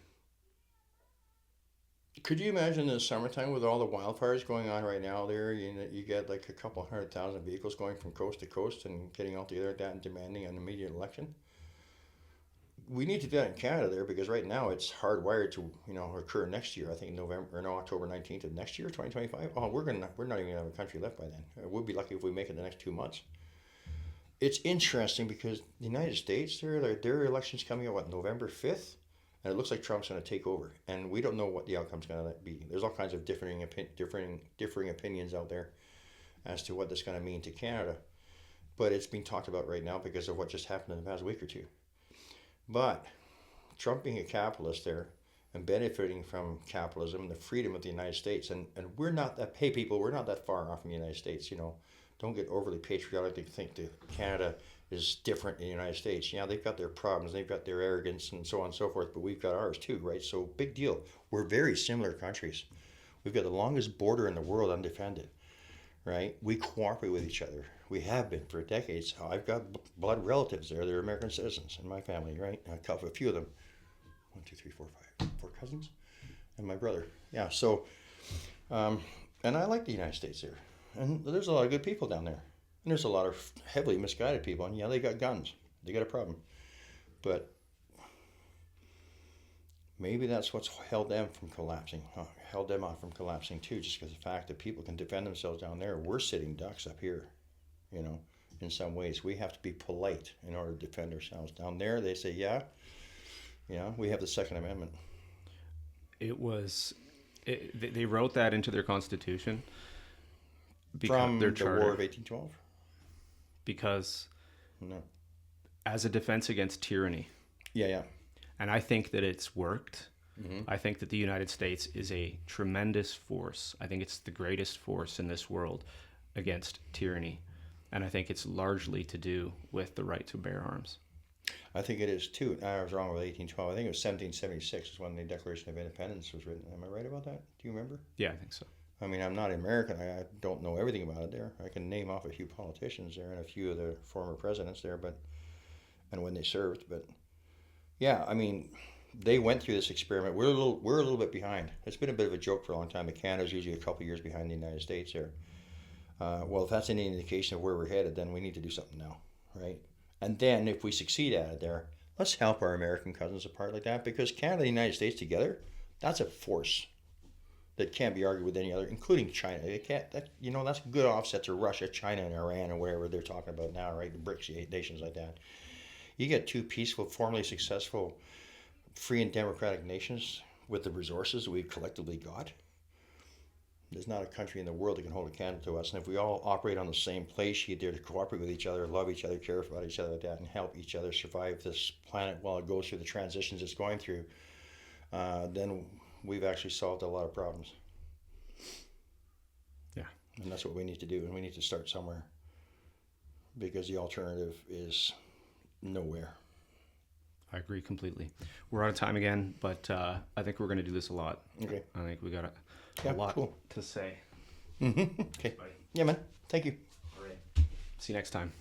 Could you imagine in the summertime with all the wildfires going on right now there, you get like a couple 100,000 vehicles going from coast to coast and getting all together like that and demanding an immediate election? We need to do that in Canada there because right now it's hardwired to, you know, occur next year. I think October 19th of next year, 2025. Oh, we're not even gonna have a country left by then. We'll be lucky if we make it the next 2 months. It's interesting because the United States, their election's coming up November 5th, and it looks like Trump's gonna take over, and we don't know what the outcome's gonna be. There's all kinds of differing opinions out there as to what this is gonna mean to Canada, but it's being talked about right now because of what just happened in the past week or two. But Trump being a capitalist there and benefiting from capitalism and the freedom of the United States, and we're not that, hey people, we're not that far off from the United States, you know. Don't get overly patriotic to think that Canada is different than the United States. Yeah, they've got their problems, they've got their arrogance and so on and so forth, but we've got ours too, right? So big deal. We're very similar countries. We've got the longest border in the world undefended, right? We cooperate with each other. We have been for decades. I've got blood relatives there. They're American citizens in my family, right? A few of them. 1, 2, 3, 4, 5. 4 cousins and my brother. Yeah, so, and I like the United States there. And there's a lot of good people down there. And there's a lot of heavily misguided people. And yeah, they got guns. They got a problem. But maybe that's what's held them from collapsing. Held them off from collapsing too, just because the fact that people can defend themselves down there. We're sitting ducks up here. You know, in some ways, we have to be polite in order to defend ourselves. Down there, they say, yeah, we have the Second Amendment. They wrote that into their constitution from their charter. The War of 1812? Because as a defense against tyranny. Yeah. And I think that it's worked. Mm-hmm. I think that the United States is a tremendous force. I think it's the greatest force in this world against tyranny. And I think it's largely to do with the right to bear arms. I think it is too. I was wrong with 1812. I think it was 1776 is when the Declaration of Independence was written. Am I right about that? Do you remember? Yeah, I think so. I mean, I'm not American. I don't know everything about it there. I can name off a few politicians there and a few of the former presidents there, but and when they served. But yeah, I mean, they went through this experiment. We're a little bit behind. It's been a bit of a joke for a long time. But Canada's usually a couple years behind the United States here. Well, if that's any indication of where we're headed, then we need to do something now, right? And then if we succeed at it there, let's help our American cousins apart like that, because Canada and the United States together, that's a force that can't be argued with any other, including China. It can't. That, you know, that's a good offset to Russia, China, and Iran, and whatever they're talking about now, right? The BRICS nations like that. You get two peaceful, formally successful, free and democratic nations with the resources we've collectively got. There's not a country in the world that can hold a candle to us. And if we all operate on the same play sheet there to cooperate with each other, love each other, care about each other like that, and help each other survive this planet while it goes through the transitions it's going through, then we've actually solved a lot of problems. Yeah. And that's what we need to do. And we need to start somewhere, because the alternative is nowhere. I agree completely. We're out of time again, but I think we're going to do this a lot. Okay. I think we got a Yeah, lot cool. to say. Okay. Yeah, man. Thank you. All right. See you next time.